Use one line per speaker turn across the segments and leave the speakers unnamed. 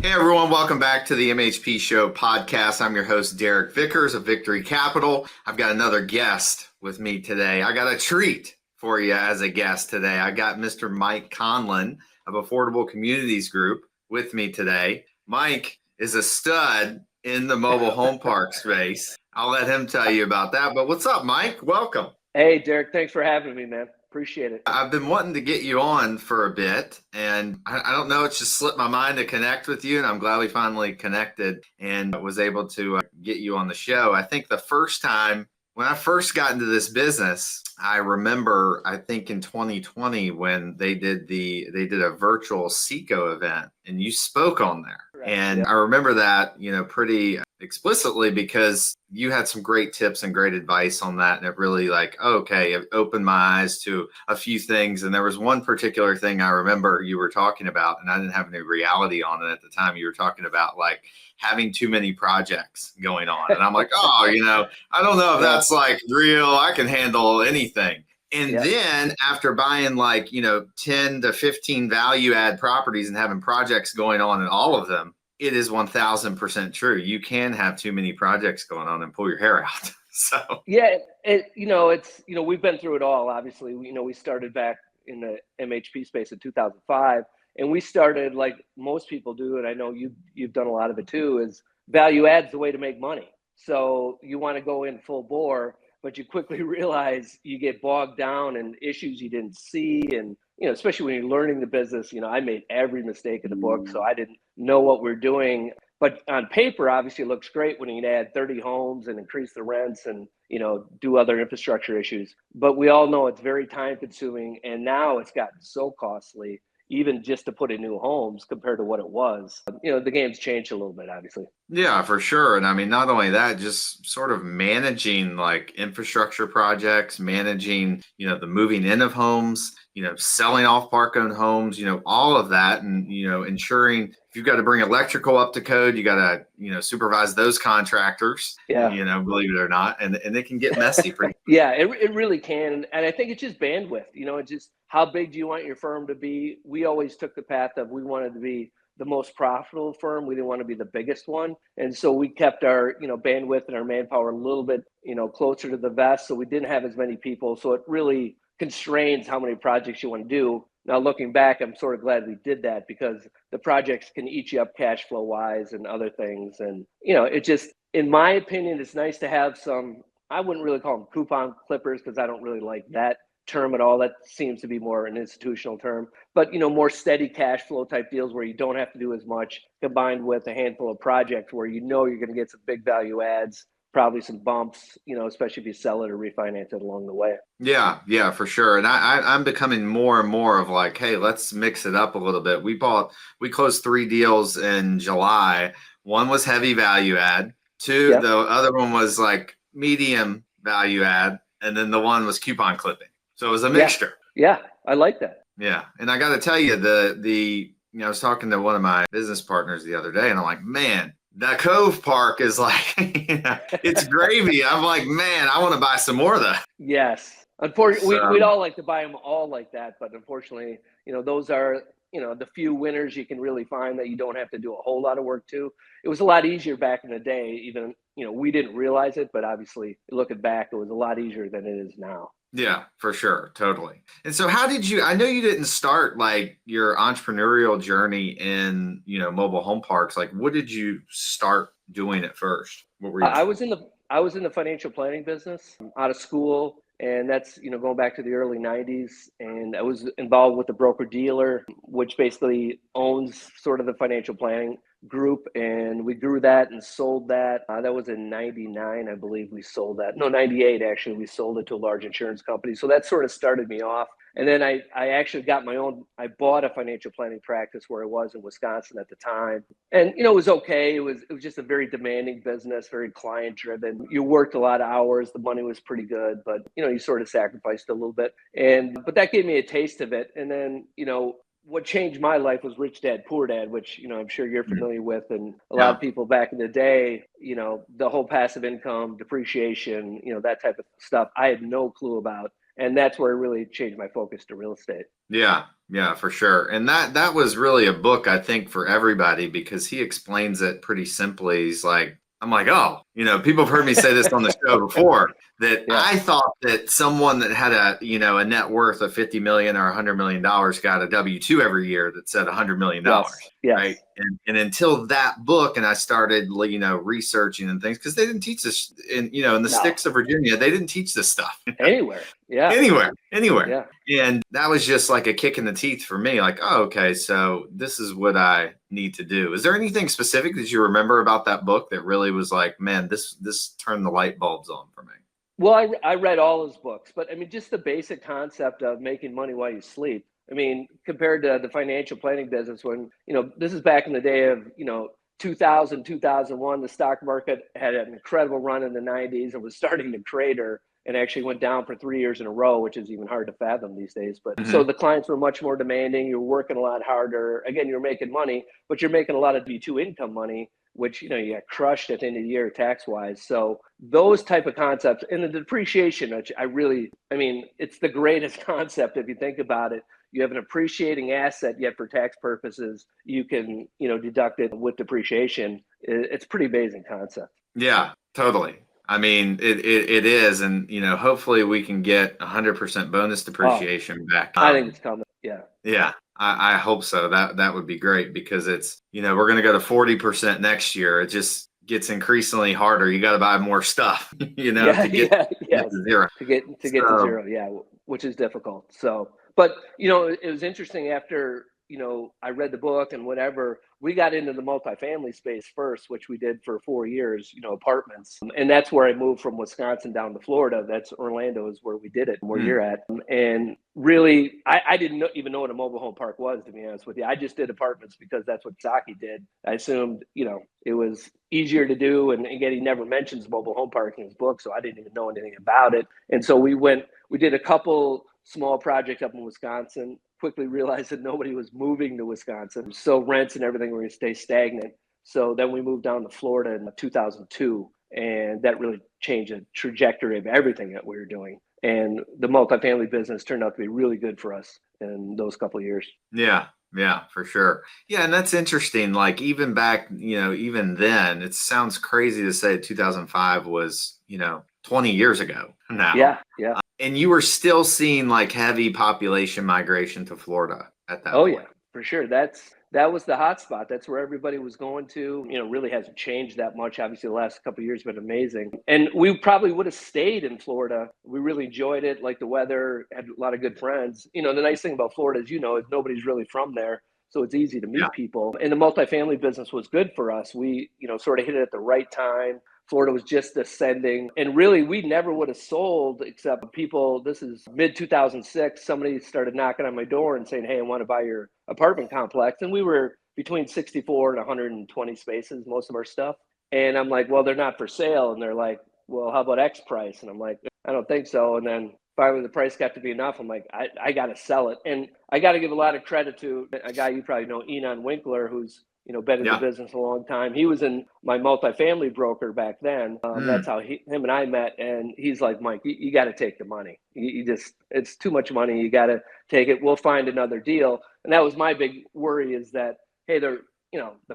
Hey everyone, welcome back to the MHP Show podcast. I'm your host, Derek Vickers of Victory Capital. I've got another guest with me today. I got a treat for you as a guest today. I got Mr. Mike Conlon of Affordable Communities Group with me today. Mike is a stud in the mobile home park space. I'll let him tell you about that. But what's up, Mike? Welcome.
Hey, Derek, thanks for having me, man. Appreciate it.
I've been wanting to get you on for a bit, and I don't know, it's just slipped my mind to connect with you, and I'm glad we finally connected and was able to get you on the show. I think the first time when I first got into this business, I remember, I think in 2020 when they did a virtual Seco event, and you spoke on there.
Correct.
And
Yeah.
I remember that, pretty explicitly because you had some great tips and great advice on that. And it really it opened my eyes to a few things. And there was one particular thing I remember you were talking about, and I didn't have any reality on it at the time. You were talking about like having too many projects going on. And I'm like, I don't know if that's like real. I can handle anything. And then after buying 10 to 15 value add properties and having projects going on in all of them, it is 1000% true. You can have too many projects going on and pull your hair out. So
we've been through it all. Obviously, we started back in the MHP space in 2005, and we started like most people do, and I know you've done a lot of it too. Is value adds the way to make money. So you want to go in full bore, but you quickly realize you get bogged down in issues you didn't see, and especially when you're learning the business. I made every mistake in the book, so I didn't know what we're doing. But on paper, obviously, it looks great when you can add 30 homes and increase the rents and do other infrastructure issues. But we all know it's very time consuming, and now it's gotten so costly, even just to put in new homes compared to what it was. The game's changed a little bit, obviously.
Yeah, for sure. And I mean, not only that, just sort of managing like infrastructure projects, managing, the moving in of homes, selling off park owned homes, all of that. And, ensuring if you've got to bring electrical up to code, you got to, supervise those contractors, believe it or not. And it can get messy pretty
Yeah, it really can. And I think it's just bandwidth, it's just how big do you want your firm to be? We always took the path of we wanted to be the most profitable firm. We didn't want to be the biggest one. And so we kept our, bandwidth and our manpower a little bit, closer to the vest. So we didn't have as many people. So it really constrains how many projects you want to do. Now, looking back, I'm sort of glad we did that because the projects can eat you up cash flow wise and other things. And, it just, in my opinion, it's nice to have some, I wouldn't really call them coupon clippers because I don't really like that term at all. That seems to be more an institutional term, but more steady cash flow type deals where you don't have to do as much, combined with a handful of projects where you're going to get some big value adds, probably some bumps, especially if you sell it or refinance it along the way.
Yeah, for sure. And I'm becoming more and more of like, hey, let's mix it up a little bit. We closed 3 deals in July. One was heavy value add. The other one was like medium value add. And then the one was coupon clipping. So it was a mixture.
Yeah, I like that.
Yeah. And I got to tell you, I was talking to one of my business partners the other day, and I'm like, man, that Cove Park is like, it's gravy. I'm like, man, I want to buy some more of that.
Yes. Unfortunately, we'd all like to buy them all like that. But unfortunately, those are, the few winners you can really find that you don't have to do a whole lot of work to. It was a lot easier back in the day. Even, we didn't realize it, but obviously looking back, it was a lot easier than it is now.
Yeah, for sure. Totally. And so how did you, I know you didn't start like your entrepreneurial journey in, mobile home parks. Like what did you start doing at first? What were you
I was in the financial planning business out of school. And that's, going back to the early 90s. And I was involved with the broker dealer, which basically owns sort of the financial planning group. And we grew that and sold that. That was in 99, I believe we sold that. No, 98, actually. We sold it to a large insurance company. So that sort of started me off. And then I actually got my own, I bought a financial planning practice where I was in Wisconsin at the time. And, it was okay. It was just a very demanding business, very client driven. You worked a lot of hours. The money was pretty good, but, you sort of sacrificed a little bit. But that gave me a taste of it. And then, what changed my life was Rich Dad, Poor Dad, which, I'm sure you're familiar with. And a lot of people back in the day, the whole passive income, depreciation, that type of stuff, I had no clue about. And that's where I really changed my focus to real estate.
Yeah, for sure. And that was really a book, I think, for everybody because he explains it pretty simply. He's like, I'm like, oh, people have heard me say this on the show before that
Yeah.
I thought that someone that had a net worth of 50 million or $100 million got a W-2 every year that said $100 million.
Yes.
Right. And until that book, and I started, researching and things because they didn't teach this in the sticks of Virginia. They didn't teach this stuff
Anywhere. Yeah.
Anywhere.
Yeah.
And that was just like a kick in the teeth for me. Like, oh, okay, so this is what I need to do. Is there anything specific that you remember about that book that really was like, man, this turned the light bulbs on for me?
Well, I read all his books, but I mean, just the basic concept of making money while you sleep. I mean, compared to the financial planning business, when, this is back in the day of, 2000, 2001, the stock market had an incredible run in the 90s and was starting to crater and actually went down for 3 years in a row, which is even hard to fathom these days. But so the clients were much more demanding. You're working a lot harder. Again, you're making money, but you're making a lot of W-2 income money, which, you got crushed at the end of the year tax wise. So those type of concepts and the depreciation, which it's the greatest concept if you think about it. You have an appreciating asset, yet for tax purposes, you can, deduct it with depreciation. It's a pretty amazing concept.
Yeah, totally. I mean, it is. And, hopefully we can get 100% bonus depreciation back.
I think it's coming. Yeah.
Yeah. I hope so. That would be great because it's, we're going to go to 40% next year. It just gets increasingly harder. You got to buy more stuff, to get to zero.
To get to zero. Yeah. Which is difficult. So, but, it was interesting after, I read the book and whatever, we got into the multifamily space first, which we did for 4 years, apartments. And that's where I moved from Wisconsin down to Florida. That's Orlando is where we did it, where you're at. And really, I didn't even know what a mobile home park was, to be honest with you. I just did apartments because that's what Saki did. I assumed, it was easier to do. And again, he never mentions mobile home park in his book, so I didn't even know anything about it. And so we did a couple small projects up in Wisconsin, quickly realized that nobody was moving to Wisconsin. So rents and everything were going to stay stagnant. So then we moved down to Florida in 2002, and that really changed the trajectory of everything that we were doing. And the multifamily business turned out to be really good for us in those couple of years.
Yeah, for sure. Yeah, and that's interesting. Like even back, even then, it sounds crazy to say 2005 was, 20 years ago now.
Yeah.
And you were still seeing like heavy population migration to Florida at that point.
Yeah, for sure. That was the hot spot. That's where everybody was going to. Really hasn't changed that much. Obviously, the last couple of years have been amazing. And we probably would have stayed in Florida. We really enjoyed it, like the weather, had a lot of good friends. The nice thing about Florida is, is nobody's really from there. So it's easy to meet people. And the multifamily business was good for us. We, sort of hit it at the right time. Florida was just ascending. And really, we never would have sold except people, this is mid 2006, somebody started knocking on my door and saying, hey, I want to buy your apartment complex. And we were between 64 and 120 spaces, most of our stuff. And I'm like, well, they're not for sale. And they're like, well, how about X price? And I'm like, I don't think so. And then finally the price got to be enough. I'm like, I got to sell it. And I got to give a lot of credit to a guy you probably know, Enon Winkler, who's been in the business a long time. He was in my multifamily broker back then. That's how him and I met. And he's like, Mike, you got to take the money. It's too much money. You got to take it. We'll find another deal. And that was my big worry is that, hey, the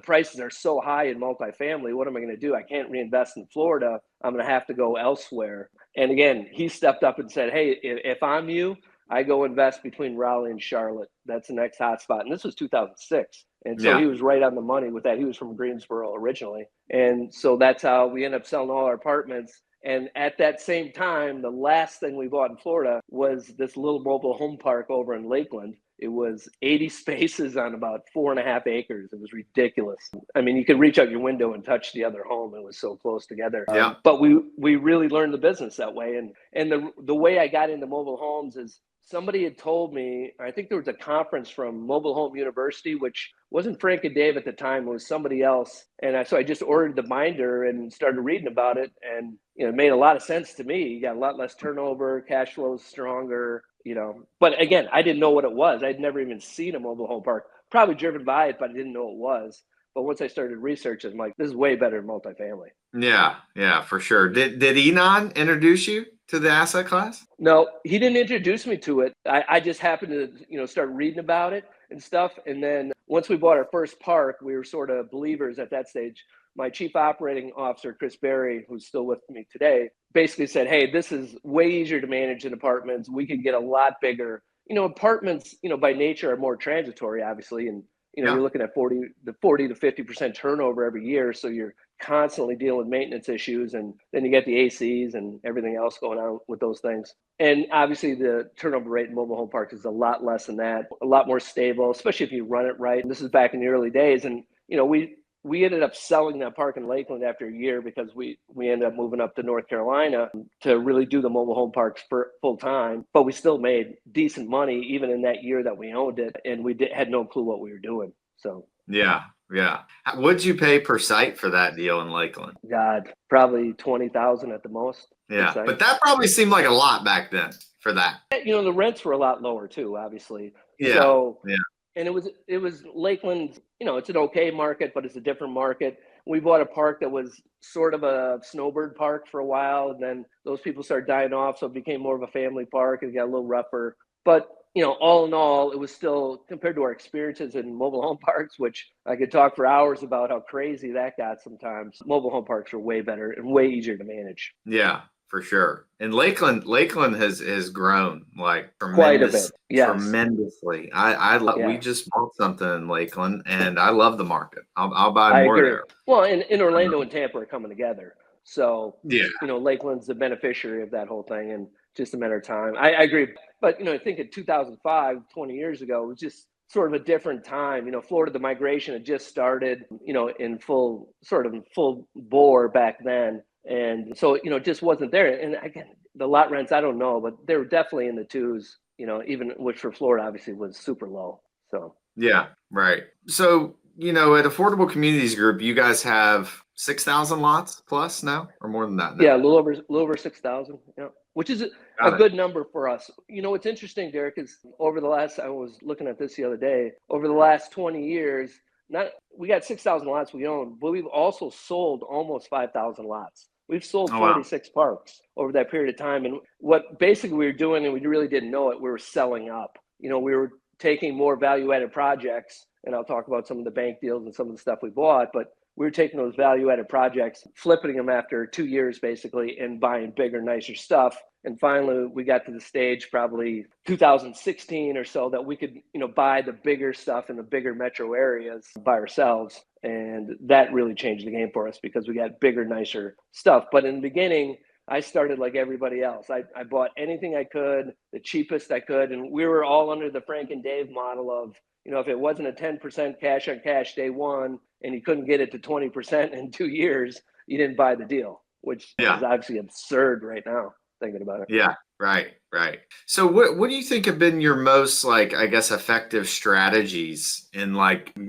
prices are so high in multifamily. What am I going to do? I can't reinvest in Florida. I'm going to have to go elsewhere. And again, he stepped up and said, hey, if I'm you, I go invest between Raleigh and Charlotte. That's the next hotspot. And this was 2006. And so he was right on the money with that. He was from Greensboro originally. And so that's how we ended up selling all our apartments. And at that same time, the last thing we bought in Florida was this little mobile home park over in Lakeland. It was 80 spaces on about 4.5 acres. It was ridiculous. I mean, you could reach out your window and touch the other home. It was so close together. But we really learned the business that way. And the way I got into mobile homes is somebody had told me, I think there was a conference from Mobile Home University, which wasn't Frank and Dave at the time, it was somebody else. And so I just ordered the binder and started reading about it. And, it made a lot of sense to me. You got a lot less turnover, cash flow is stronger, But again, I didn't know what it was. I'd never even seen a mobile home park, probably driven by it, but I didn't know it was. But once I started researching, I'm like, this is way better than multifamily.
Yeah, for sure. Did Enon introduce you to the asset class?
No, he didn't introduce me to it. I just happened to, start reading about it and stuff. And then once we bought our first park, we were sort of believers at that stage. My chief operating officer, Chris Berry, who's still with me today, basically said, hey, this is way easier to manage than apartments. We could get a lot bigger. Apartments, by nature are more transitory, obviously. And,
Yeah.
you're looking at 40 to 50% turnover every year. So you're constantly dealing with maintenance issues, and then you get the ACs and everything else going on with those things. And obviously the turnover rate in mobile home parks is a lot less than that, a lot more stable, especially if you run it right. And this is back in the early days. And, we ended up selling that park in Lakeland after a year because we ended up moving up to North Carolina to really do the mobile home parks for full time. But we still made decent money even in that year that we owned it, and we had no clue what we were doing. So
Yeah. What'd you pay per site for that deal in Lakeland?
God, probably 20,000 at the most.
Yeah, but that probably seemed like a lot back then for that.
The rents were a lot lower too, obviously.
Yeah.
So
yeah.
And it was Lakeland, it's an okay market, but it's a different market. We bought a park that was sort of a snowbird park for a while, and then those people started dying off, so it became more of a family park and got a little rougher. But all in all, it was still, compared to our experiences in mobile home parks, which I could talk for hours about how crazy that got sometimes. Mobile home parks are way better and way easier to manage.
Yeah, for sure. And Lakeland has grown like
Quite a bit. Yes.
tremendously. We just bought something in Lakeland, and I love the market. I'll buy
I
more
agree.
there.
Well, in Orlando and Tampa are coming together. So,
Yeah.
Lakeland's the beneficiary of that whole thing, and just a matter of time. I agree. But, I think in 2005, 20 years ago, it was just sort of a different time. Florida, the migration had just started, in full bore back then. And so, it just wasn't there. And again, the lot rents, I don't know, but they were definitely in the twos, even which for Florida obviously was super low. So,
Yeah, right. So, at Affordable Communities Group, you guys have 6,000 lots plus now, or more than that now?
Yeah, a little over 6,000. Yeah, which is a good number for us. What's interesting, Derek, is I was looking at this the other day. Over the last 20 years, we got 6,000 lots we own, but we've also sold almost 5,000 lots. We've sold 46 parks over that period of time. And what basically we were doing, and we really didn't know it, we were selling up. We were taking more value-added projects, and I'll talk about some of the bank deals and some of the stuff we bought, but we were taking those value-added projects, flipping them after 2 years, basically, and buying bigger, nicer stuff. And finally, we got to the stage probably 2016 or so that we could, buy the bigger stuff in the bigger metro areas by ourselves. And that really changed the game for us because we got bigger, nicer stuff. But in the beginning, I started like everybody else. I bought anything I could, the cheapest I could. And we were all under the Frank and Dave model of, if it wasn't a 10% cash on cash day one and you couldn't get it to 20% in 2 years, you didn't buy the deal, which is obviously absurd right now, thinking about it.
Yeah, right. So what do you think have been your most, effective strategies in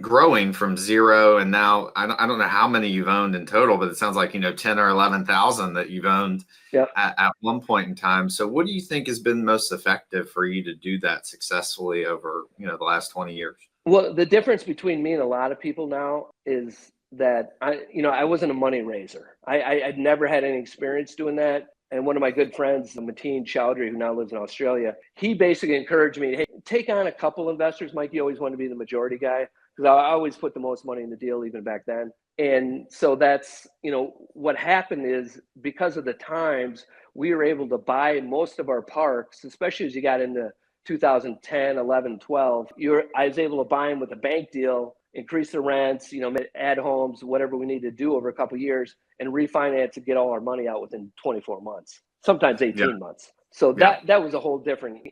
growing from zero? And now I don't know how many you've owned in total, but it sounds like, 10 or 11,000 that you've owned at one point in time. So what do you think has been most effective for you to do that successfully over, the last 20 years?
Well, the difference between me and a lot of people now is that I wasn't a money raiser. I'd never had any experience doing that. And one of my good friends, Mateen Chowdhury, who now lives in Australia, he basically encouraged me, hey, take on a couple investors. Mike, you always want to be the majority guy, because I always put the most money in the deal, even back then. And so that's, what happened is because of the times, we were able to buy most of our parks, especially as you got into 2010, 11, 12. I was able to buy them with a bank deal, increase the rents, add homes, whatever we need to do over a couple of years, and refinance and get all our money out within 24 months, sometimes 18 months. So that was a whole different,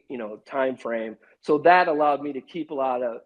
time frame. So that allowed me to keep a lot of,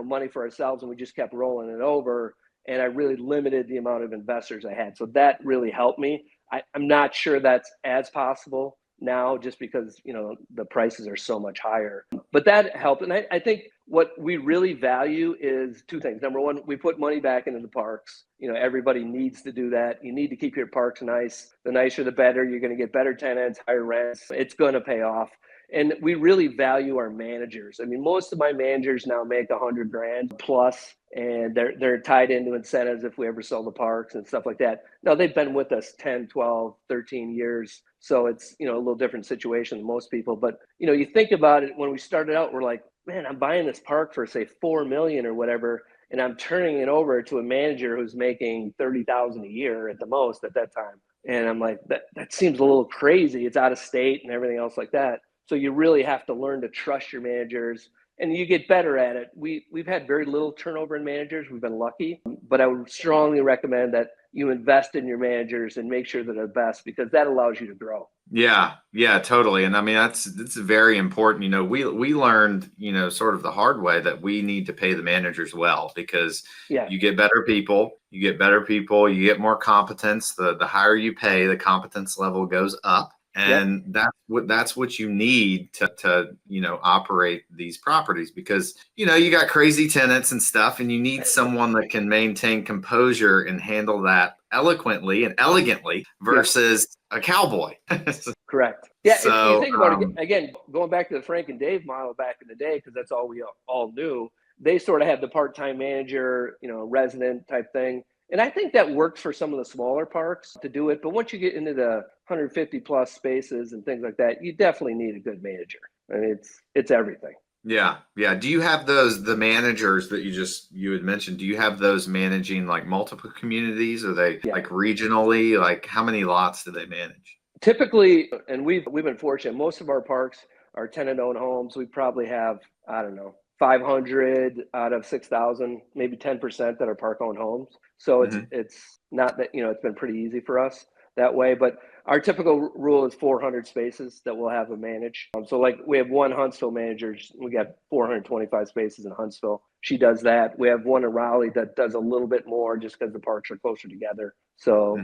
money for ourselves, and we just kept rolling it over. And I really limited the amount of investors I had. So that really helped me. I'm not sure that's as possible now, just because the prices are so much higher, but that helped. And I think what we really value is two things. Number one, we put money back into the parks. Everybody needs to do that. You need to keep your parks nice. The nicer the better. You're going to get better tenants, higher rents. It's going to pay off. And we really value our managers. I mean, most of my managers now make 100 grand plus, and they're tied into incentives if we ever sell the parks and stuff like that. Now, they've been with us 10, 12, 13 years. So it's, a little different situation than most people. But, you think about it, when we started out, we're like, man, I'm buying this park for say 4 million or whatever, and I'm turning it over to a manager who's making 30,000 a year at the most at that time. And I'm like, that seems a little crazy. It's out of state and everything else like that. So you really have to learn to trust your managers, and you get better at it. We've had very little turnover in managers. We've been lucky, but I would strongly recommend that you invest in your managers and make sure that they're the best, because that allows you to grow.
Yeah, totally. And I mean, that's very important. We learned, sort of the hard way that we need to pay the managers well, because you get better people, you get more competence. The higher you pay, the competence level goes up. And that's what you need to operate these properties, because you got crazy tenants and stuff, and you need someone that can maintain composure and handle that eloquently and elegantly versus a cowboy.
Correct. Yeah.
So,
if you think about it, again, going back to the Frank and Dave model back in the day, because that's all we all knew, they sort of had the part-time manager, resident type thing. And I think that works for some of the smaller parks to do it. But once you get into the 150 plus spaces and things like that, you definitely need a good manager. I mean, it's everything.
Yeah. Do you have the managers that you had mentioned? Do you have those managing like multiple communities? Are they like regionally? Like, how many lots do they manage?
Typically, and we've been fortunate, most of our parks are tenant-owned homes. We probably have, I don't know, 500 out of 6,000, maybe 10% that are park-owned homes. So it's not that, it's been pretty easy for us that way. But our typical rule is 400 spaces that we'll have them manage. So like we have one Huntsville manager. We got 425 spaces in Huntsville. She does that. We have one in Raleigh that does a little bit more just because the parks are closer together. So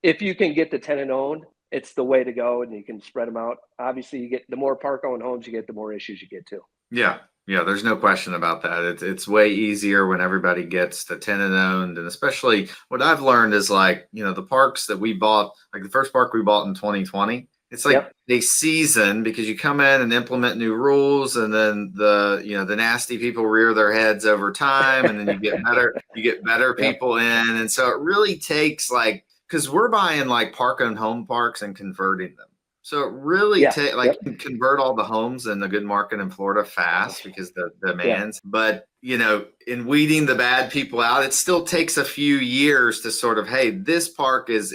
if you can get the tenant-owned, it's the way to go, and you can spread them out. Obviously, you get the more park-owned homes you get, the more issues you get too.
Yeah, there's no question about that. It's way easier when everybody gets the tenant-owned, and especially what I've learned is like, the parks that we bought, like the first park we bought in 2020, it's like they season, because you come in and implement new rules, and then the nasty people rear their heads over time, and then you get better people in, and so it really takes because we're buying like park-owned home parks and converting them. So it really convert all the homes in a good market in Florida fast, because the demands. But in weeding the bad people out, it still takes a few years to sort of, hey, this park is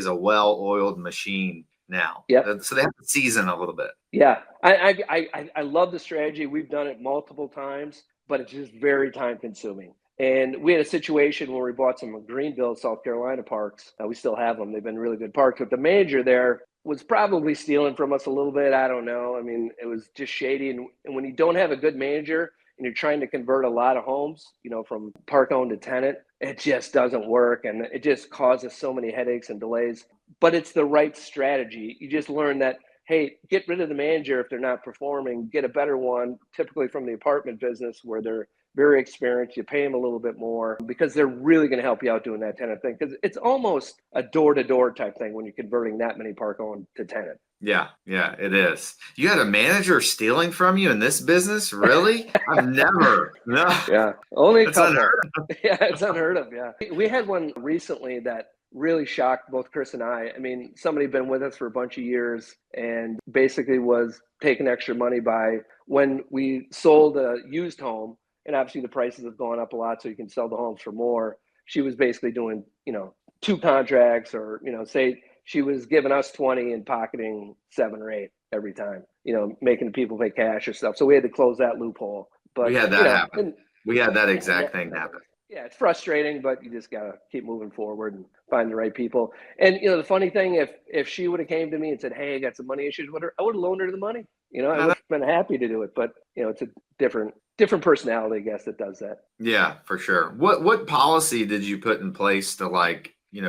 a well-oiled machine now. So they have to season a little bit.
Yeah, I love the strategy. We've done it multiple times, but it's just very time consuming. And we had a situation where we bought some Greenville, South Carolina parks. We still have them. They've been really good parks. But the manager there was probably stealing from us a little bit. I don't know. I mean, it was just shady. And when you don't have a good manager and you're trying to convert a lot of homes, from park owned to tenant, it just doesn't work. And it just causes so many headaches and delays. But it's the right strategy. You just learn that, hey, get rid of the manager if they're not performing, get a better one, typically from the apartment business where they're very experienced. You pay them a little bit more because they're really going to help you out doing that tenant thing. Because it's almost a door-to-door type thing when you're converting that many park-owned to tenant.
Yeah, it is. You had a manager stealing from you in this business? Really? I've never. No.
Yeah, only a couple.
Unheard of.
Yeah, it's unheard of. Yeah, we had one recently that really shocked both Chris and I. I mean, somebody had been with us for a bunch of years and basically was taking extra money by when we sold a used home. And obviously the prices have gone up a lot, so you can sell the homes for more. She was basically doing, 2 contracts, or, say she was giving us 20 and pocketing 7 or 8 every time, making people pay cash or stuff. So we had to close that loophole. But
we had that happen. We had that exact thing happen.
Yeah, it's frustrating, but you just got to keep moving forward and find the right people. And, the funny thing, if she would have came to me and said, hey, I got some money issues with her, I would have loaned her the money. I would have been happy to do it. But, it's a different personality, I guess, that does that.
Yeah, for sure. What policy did you put in place to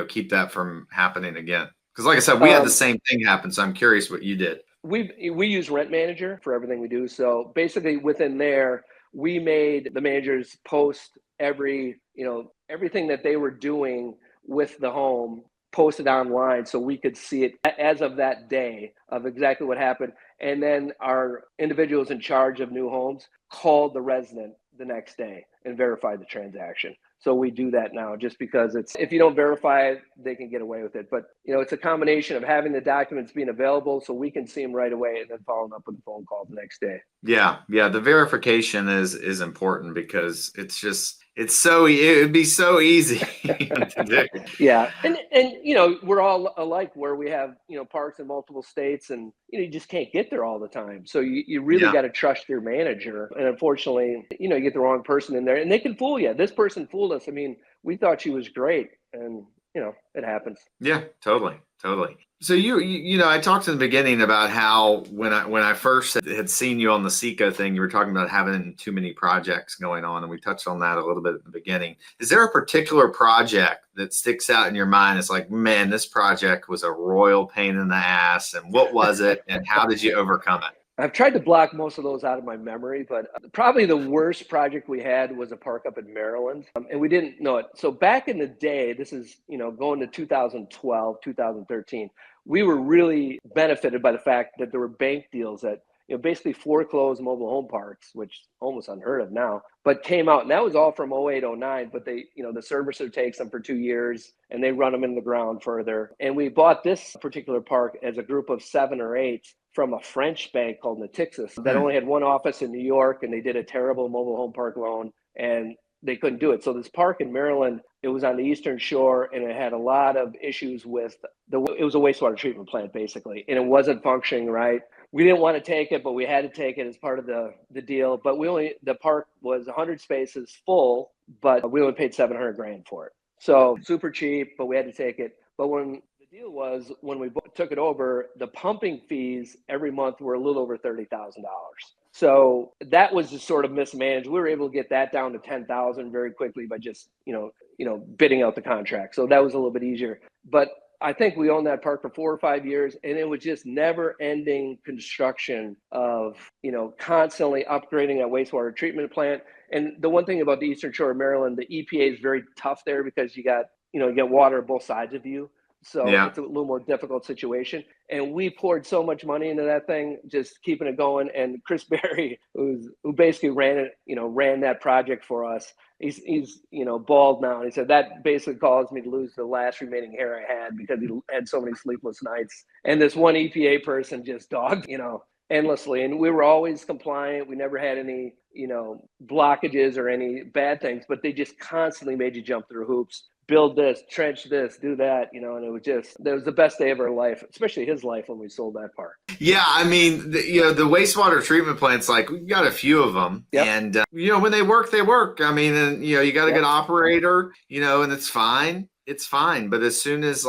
keep that from happening again? Because like I said, we had the same thing happen. So I'm curious what you did.
We use Rent Manager for everything we do. So basically within there, we made the managers post everything that they were doing with the home posted online, so we could see it as of that day of exactly what happened. And then our individuals in charge of new homes called the resident the next day and verified the transaction. So we do that now just because if you don't verify it, they can get away with it. But, it's a combination of having the documents being available so we can see them right away and then following up with a phone call the next day.
Yeah. Yeah. The verification is important because it would be so easy to do.
Yeah. And, we're all alike where we have, parks in multiple states and, you just can't get there all the time. So you really got to trust your manager. And unfortunately, you get the wrong person in there and they can fool you. This person fooled us. I mean, we thought she was great and, it happens.
Yeah, totally. So I talked in the beginning about how when I first had seen you on the Seco thing, you were talking about having too many projects going on, and we touched on that a little bit at the beginning. Is there a particular project that sticks out in your mind? It's like, man, this project was a royal pain in the ass, and what was it, and how did you overcome it?
I've tried to block most of those out of my memory, but probably the worst project we had was a park up in Maryland, and we didn't know it. So back in the day, this is, going to 2012, 2013, we were really benefited by the fact that there were bank deals that, basically foreclosed mobile home parks, which almost unheard of now, but came out. And that was all from 08, 09, but they, the servicer takes them for 2 years and they run them in the ground further. And we bought this particular park as a group of 7 or 8 from a French bank called Natixis that only had one office in New York, and they did a terrible mobile home park loan and they couldn't do it. So this park in Maryland, it was on the Eastern Shore and it had a lot of issues with it was a wastewater treatment plant basically, and it wasn't functioning right. We didn't want to take it, but we had to take it as part of the deal. But the park was 100 spaces full, but we only paid $700,000 for it. So super cheap, but we had to take it. But when deal was when we took it over, the pumping fees every month were a little over $30,000. So that was just sort of mismanaged. We were able to get that down to $10,000 very quickly by just, bidding out the contract. So that was a little bit easier. But I think we owned that park for 4 or 5 years, and it was just never ending construction of, constantly upgrading that wastewater treatment plant. And the one thing about the Eastern Shore of Maryland, the EPA is very tough there because you got water on both sides of you. So It's a little more difficult situation. And we poured so much money into that thing, just keeping it going. And Chris Berry, who basically ran that project for us, he's bald now. And he said that basically caused me to lose the last remaining hair I had because he had so many sleepless nights. And this one EPA person just dogged, endlessly. And we were always compliant. We never had any, blockages or any bad things, but they just constantly made you jump through hoops. Build this, trench this, do that, and it was the best day of our life, especially his life when we sold that park.
Yeah, I mean, the wastewater treatment plants, like we got a few of them, and when they work, they work. I mean, and you got a good operator, and it's fine. It's fine, but as soon as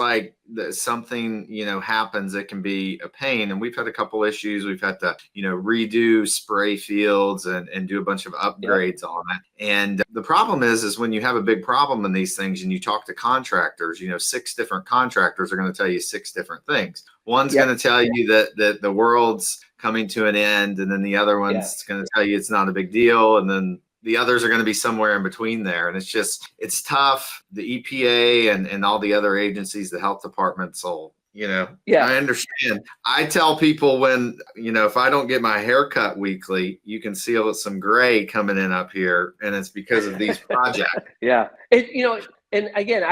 something happens, it can be a pain. And we've had a couple issues. We've had to redo spray fields and do a bunch of upgrades on it. And the problem is when you have a big problem in these things and you talk to contractors, 6 different contractors are going to tell you 6 different things. One's going to tell you that the world's coming to an end, and then the other one's going to tell you it's not a big deal, and then the others are going to be somewhere in between there. And it's tough. The EPA and all the other agencies, the health departments will, I understand. I tell people when, if I don't get my hair cut weekly, you can see some gray coming in up here. And it's because of these projects.
And again,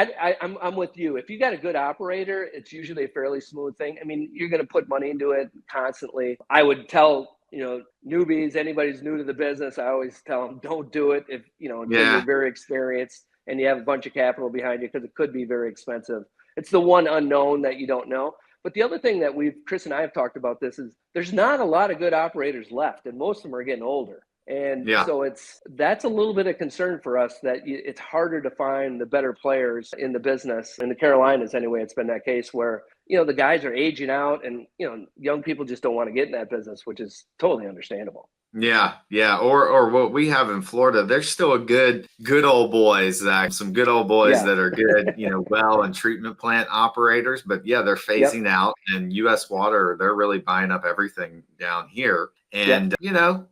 I'm with you. If you got a good operator, it's usually a fairly smooth thing. I mean, you're going to put money into it constantly. I would tell newbies, anybody who's new to the business, I always tell them, don't do it until you're very experienced and you have a bunch of capital behind you, because it could be very expensive. It's the one unknown that you don't know. But the other thing that Chris and I have talked about this is there's not a lot of good operators left, and most of them are getting older. And so that's a little bit of concern for us, that it's harder to find the better players in the business. In the Carolinas, anyway, it's been that case where, the guys are aging out and, young people just don't want to get in that business, which is totally understandable.
Yeah. Or what we have in Florida, there's still a good old boys, some good old boys that are good, well and treatment plant operators. But they're phasing out, and U.S. Water, they're really buying up everything down here. And,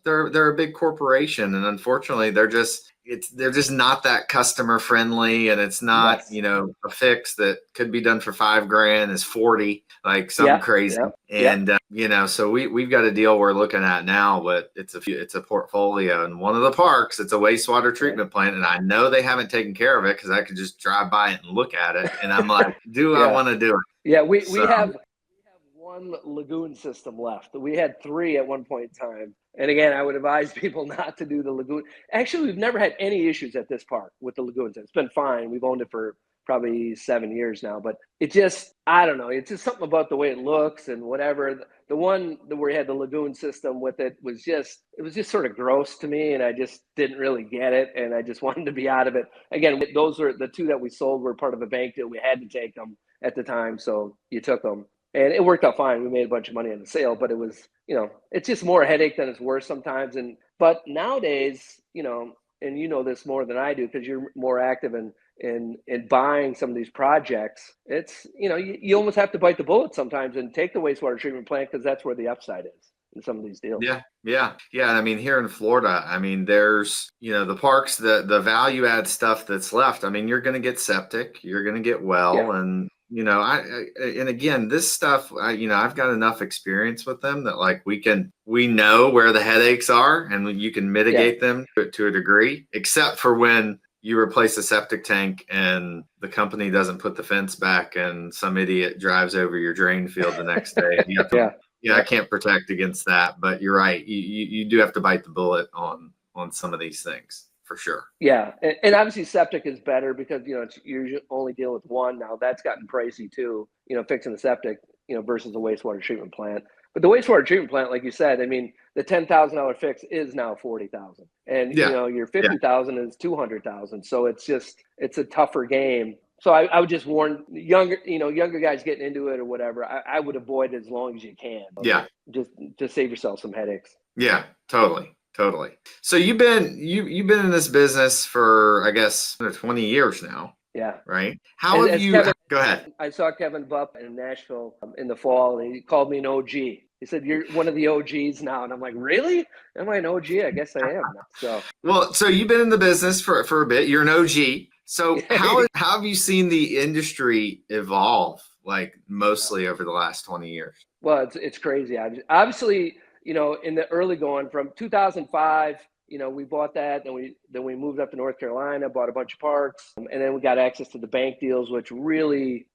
they're a big corporation. And unfortunately, they're just, they're just not that customer friendly, and it's not,
Yes.
a fix that could be done for $5,000 is 40, like something
Yeah.
crazy.
Yeah. Yeah.
And so we've got a deal we're looking at now, but it's a portfolio, and one of the parks, it's a wastewater treatment plant, and I know they haven't taken care of it because I could just drive by it and look at it, and I'm like, do I
Yeah.
want to do it?
Yeah. We
So
have one lagoon system left. We had three at one point in time. And again, I would advise people not to do the lagoon. Actually, we've never had any issues at this park with the lagoons. It's been fine. We've owned it for probably 7 years now, but it just, I don't know. It's just something about the way it looks and whatever. The one where we had the lagoon system with it was just sort of gross to me. And I just didn't really get it. And I just wanted to be out of it. Again, those are the two that we sold were part of a bank deal. We had to take them at the time. So you took them. And it worked out fine. We made a bunch of money on the sale, but it was, it's just more headache than it's worth sometimes. But nowadays, and you know this more than I do because you're more active in buying some of these projects. It's, you almost have to bite the bullet sometimes and take the wastewater treatment plant because that's where the upside is in some of these deals.
Yeah. I mean, here in Florida, I mean, there's, the parks, the value add stuff that's left. I mean, you're going to get septic, you're going to get well, and and again, this stuff, I've got enough experience with them that like we know where the headaches are, and you can mitigate them to a degree, except for when you replace a septic tank and the company doesn't put the fence back and some idiot drives over your drain field the next day. I can't protect against that, but you're right. You do have to bite the bullet on some of these things. For sure.
Yeah. And obviously septic is better because, it's usually only deal with one. Now that's gotten pricey too, fixing the septic, versus the wastewater treatment plant. But the wastewater treatment plant, like you said, I mean, the $10,000 fix is now $40,000 and, your $50,000 is $200,000. So it's a tougher game. So I would just warn younger guys getting into it or whatever. I would avoid it as long as you can.
Yeah.
Just save yourself some headaches.
Yeah, totally. So you've been in this business for, I guess, 20 years now.
Yeah.
Right. How have you? Go ahead.
I saw Kevin Bupp in Nashville in the fall, and he called me an OG. He said, "You're one of the OGs now," and I'm like, "Really? Am I an OG? I guess I am."
So you've been in the business for a bit. You're an OG. So how have you seen the industry evolve, like mostly over the last 20 years?
Well, it's crazy. Obviously, in the early going from 2005, we bought that, then we moved up to North Carolina, bought a bunch of parks, and then we got access to the bank deals, which really,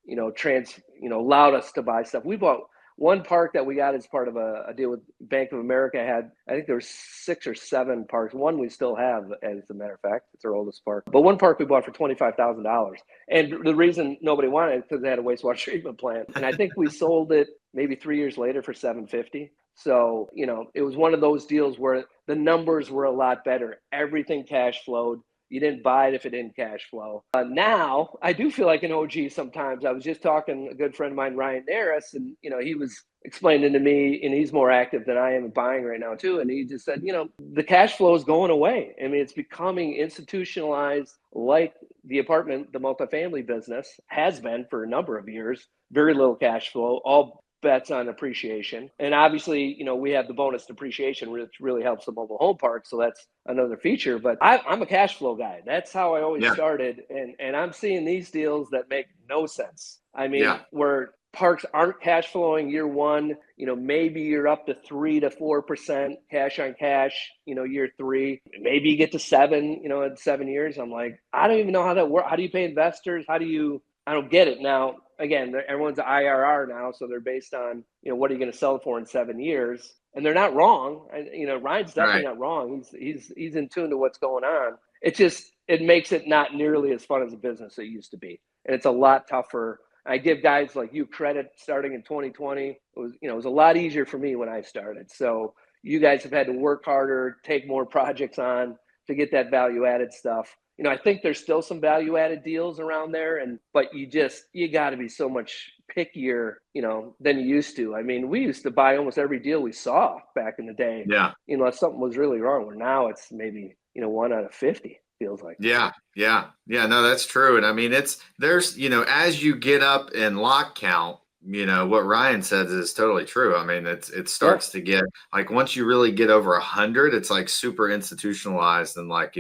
allowed us to buy stuff. We bought one park that we got as part of a deal with Bank of America. I think there were 6 or 7 parks. One we still have, as a matter of fact, it's our oldest park. But one park we bought for $25,000, and the reason nobody wanted it because they had a wastewater treatment plant, and I think we sold it maybe 3 years later for $750. So, it was one of those deals where the numbers were a lot better. Everything cash flowed. You didn't buy it if it didn't cash flow. Now, I do feel like an OG sometimes. I was just talking to a good friend of mine, Ryan Harris, and, he was explaining to me, and he's more active than I am in buying right now too. And he just said, the cash flow is going away. I mean, it's becoming institutionalized like the multifamily business has been for a number of years. Very little cash flow, all bets on appreciation. And obviously, we have the bonus depreciation, which really helps the mobile home park. So that's another feature. But I'm a cash flow guy. That's how I always started. And I'm seeing these deals that make no sense. I mean, where parks aren't cash flowing year one, maybe you're up to 3 to 4% cash on cash, year 3, maybe you get to 7, in 7 years. I'm like, I don't even know how that works. How do you pay investors? I don't get it. Now, again, everyone's IRR now, so they're based on, what are you going to sell it for in 7 years? And they're not wrong. Ryan's definitely not wrong. He's in tune to what's going on. It makes it not nearly as fun as a business it used to be, and it's a lot tougher. I give guys like you credit. Starting in 2020, it was a lot easier for me when I started. So you guys have had to work harder, take more projects on to get that value added stuff. I think there's still some value added deals around there, but you got to be so much pickier, than you used to. I mean, we used to buy almost every deal we saw back in the day.
Yeah.
If something was really wrong, where now it's maybe, 1 out of 50 feels like.
Yeah. No, that's true. And I mean, there's, as you get up in lot count, what Ryan says is totally true. I mean, it
Yeah.
starts to get like, once you really get over 100, it's like super institutionalized. And like,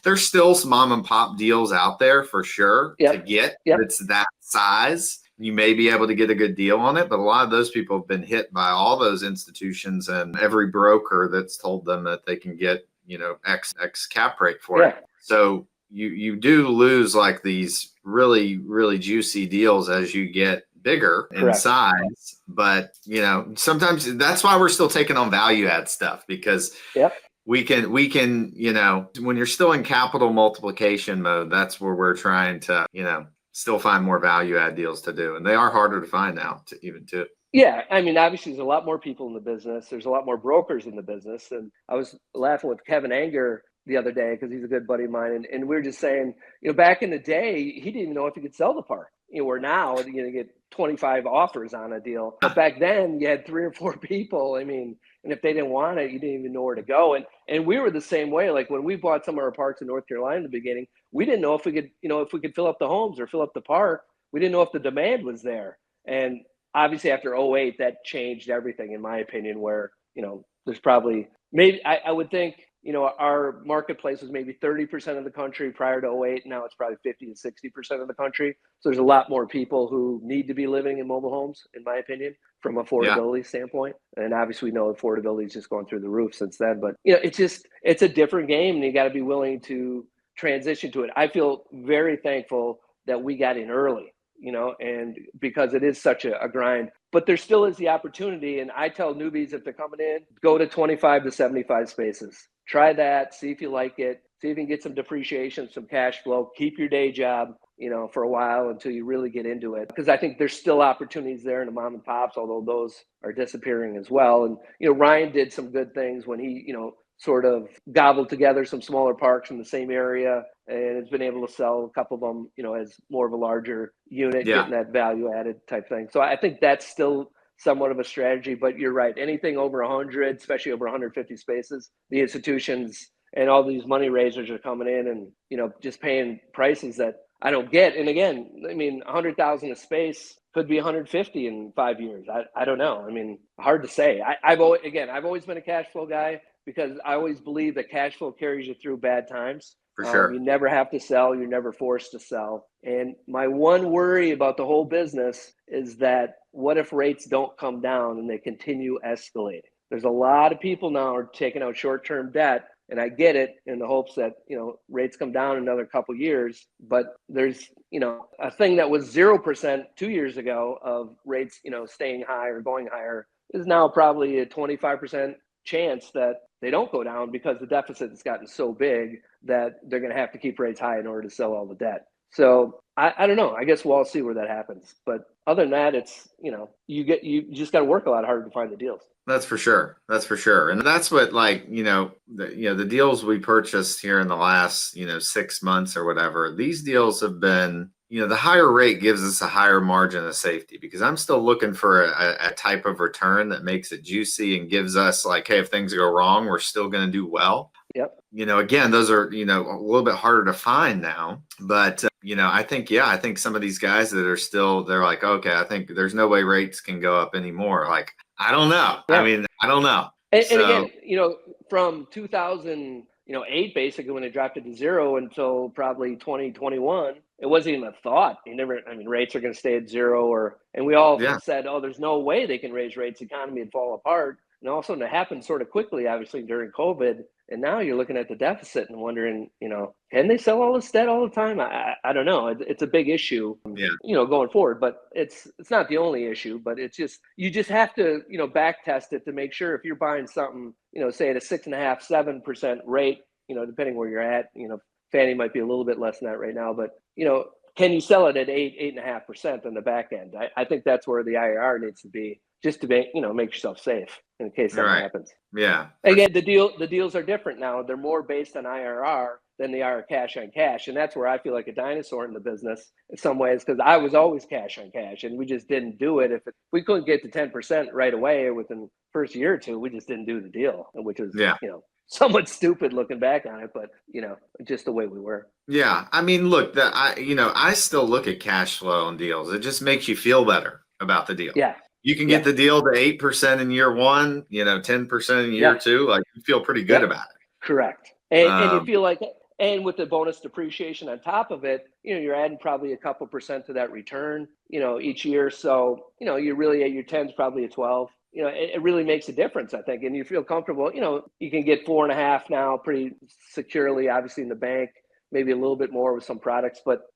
there's still some mom and pop deals out there for sure to
Yep.
get,
Yep.
but it's that size. You may be able to get a good deal on it, but a lot of those people have been hit by all those institutions and every broker that's told them that they can get, X cap rate for it.
Yeah.
So you do lose like these really, really juicy deals as you get bigger in
Correct.
size. But, sometimes that's why we're still taking on value add stuff, because
Yep.
we can, when you're still in capital multiplication mode, that's where we're trying to, still find more value add deals to do. And they are harder to find now too.
Yeah, I mean, obviously, there's a lot more people in the business. There's a lot more brokers in the business. And I was laughing with Kevin Anger the other day because he's a good buddy of mine. And we were just saying, back in the day, he didn't even know if he could sell the park. Where now you get 25 offers on a deal. But back then, you had 3 or 4 people. I mean, and if they didn't want it, you didn't even know where to go. And we were the same way. Like when we bought some of our parks in North Carolina in the beginning, we didn't know if we could, if we could fill up the homes or fill up the park. We didn't know if the demand was there. And obviously after 2008, that changed everything, in my opinion, where, there's probably maybe I would think, our marketplace was maybe 30% of the country prior to 2008. Now it's probably 50 to 60% of the country. So there's a lot more people who need to be living in mobile homes, in my opinion, from affordability standpoint. And obviously we know affordability is just going through the roof since then. But, it's a different game, and you got to be willing to transition to it. I feel very thankful that we got in early, and because it is such a grind, but there still is the opportunity. And I tell newbies, if they're coming in, go to 25 to 75 spaces, try that, see if you like it, see if you can get some depreciation, some cash flow, keep your day job, for a while until you really get into it. Because I think there's still opportunities there in the mom and pops, although those are disappearing as well. And, Ryan did some good things when he, sort of gobbled together some smaller parks in the same area, and has been able to sell a couple of them, as more of a larger unit, getting that value added type thing. So I think that's still somewhat of a strategy, but you're right. Anything over 100, especially over 150 spaces, the institutions and all these money raisers are coming in and, just paying prices that I don't get. And again, I mean, 100,000 a space could be 150 in 5 years. I don't know. I mean, hard to say. I've always been a cash flow guy, because I always believe that cash flow carries you through bad times.
For sure.
You never have to sell. You're never forced to sell. And my one worry about the whole business is that what if rates don't come down and they continue escalating? There's a lot of people now are taking out short-term debt, and I get it, in the hopes that, rates come down another couple years. But there's, a thing that was 0% 2 years ago of rates, staying high or going higher is now probably a 25% chance that they don't go down, because the deficit has gotten so big that they're going to have to keep rates high in order to sell all the debt. So I don't know. I guess we'll all see where that happens. But other than that, it's, you just got to work a lot harder to find the deals.
That's for sure. That's for sure. And that's what, like, the deals we purchased here in the last, 6 months or whatever, these deals have been, the higher rate gives us a higher margin of safety, because I'm still looking for a type of return that makes it juicy and gives us like, hey, if things go wrong, we're still going to do well.
Yep.
Again, those are, a little bit harder to find now, but, I think some of these guys that are still, they're like, okay, I think there's no way rates can go up anymore. Like, I don't know. Yeah. I mean, I don't know.
And again, from 2008, basically, when it dropped it to zero, until probably 2021, it wasn't even a thought. Rates are going to stay at zero, and we all said, oh, there's no way they can raise rates. The economy would fall apart. And all of a sudden it happened sort of quickly, obviously, during COVID. And now you're looking at the deficit and wondering, can they sell all this debt all the time? I don't know. It's a big issue, going forward. But it's not the only issue. But it's just, you just have to, back test it to make sure if you're buying something, say at a 6.5%, 7% rate, depending where you're at, Fannie might be a little bit less than that right now. But, can you sell it at 8.5% on the back end? I think that's where the IRR needs to be, just to make yourself safe in case something happens.
Yeah.
Again, the deals are different now. They're more based on IRR than they are cash on cash. And that's where I feel like a dinosaur in the business in some ways, because I was always cash on cash, and we just didn't do it. If we couldn't get to 10% right away within the first year or two, we just didn't do the deal, which was, somewhat stupid looking back on it, but just the way we were.
Yeah. I mean, look, I still look at cash flow on deals. It just makes you feel better. about the deal.
Yeah.
You can
Yeah.
get the deal to 8% in year one, 10% in year
Yeah.
two. Like you feel pretty good
Yep.
about
Correct.
it.
And you feel like, and with the bonus depreciation on top of it, you're adding probably a couple percent to that return, each year. So, you're really at your 10s, probably a 12. It really makes a difference, I think. And you feel comfortable, you can get 4.5 now pretty securely, obviously in the bank, maybe a little bit more with some products. But,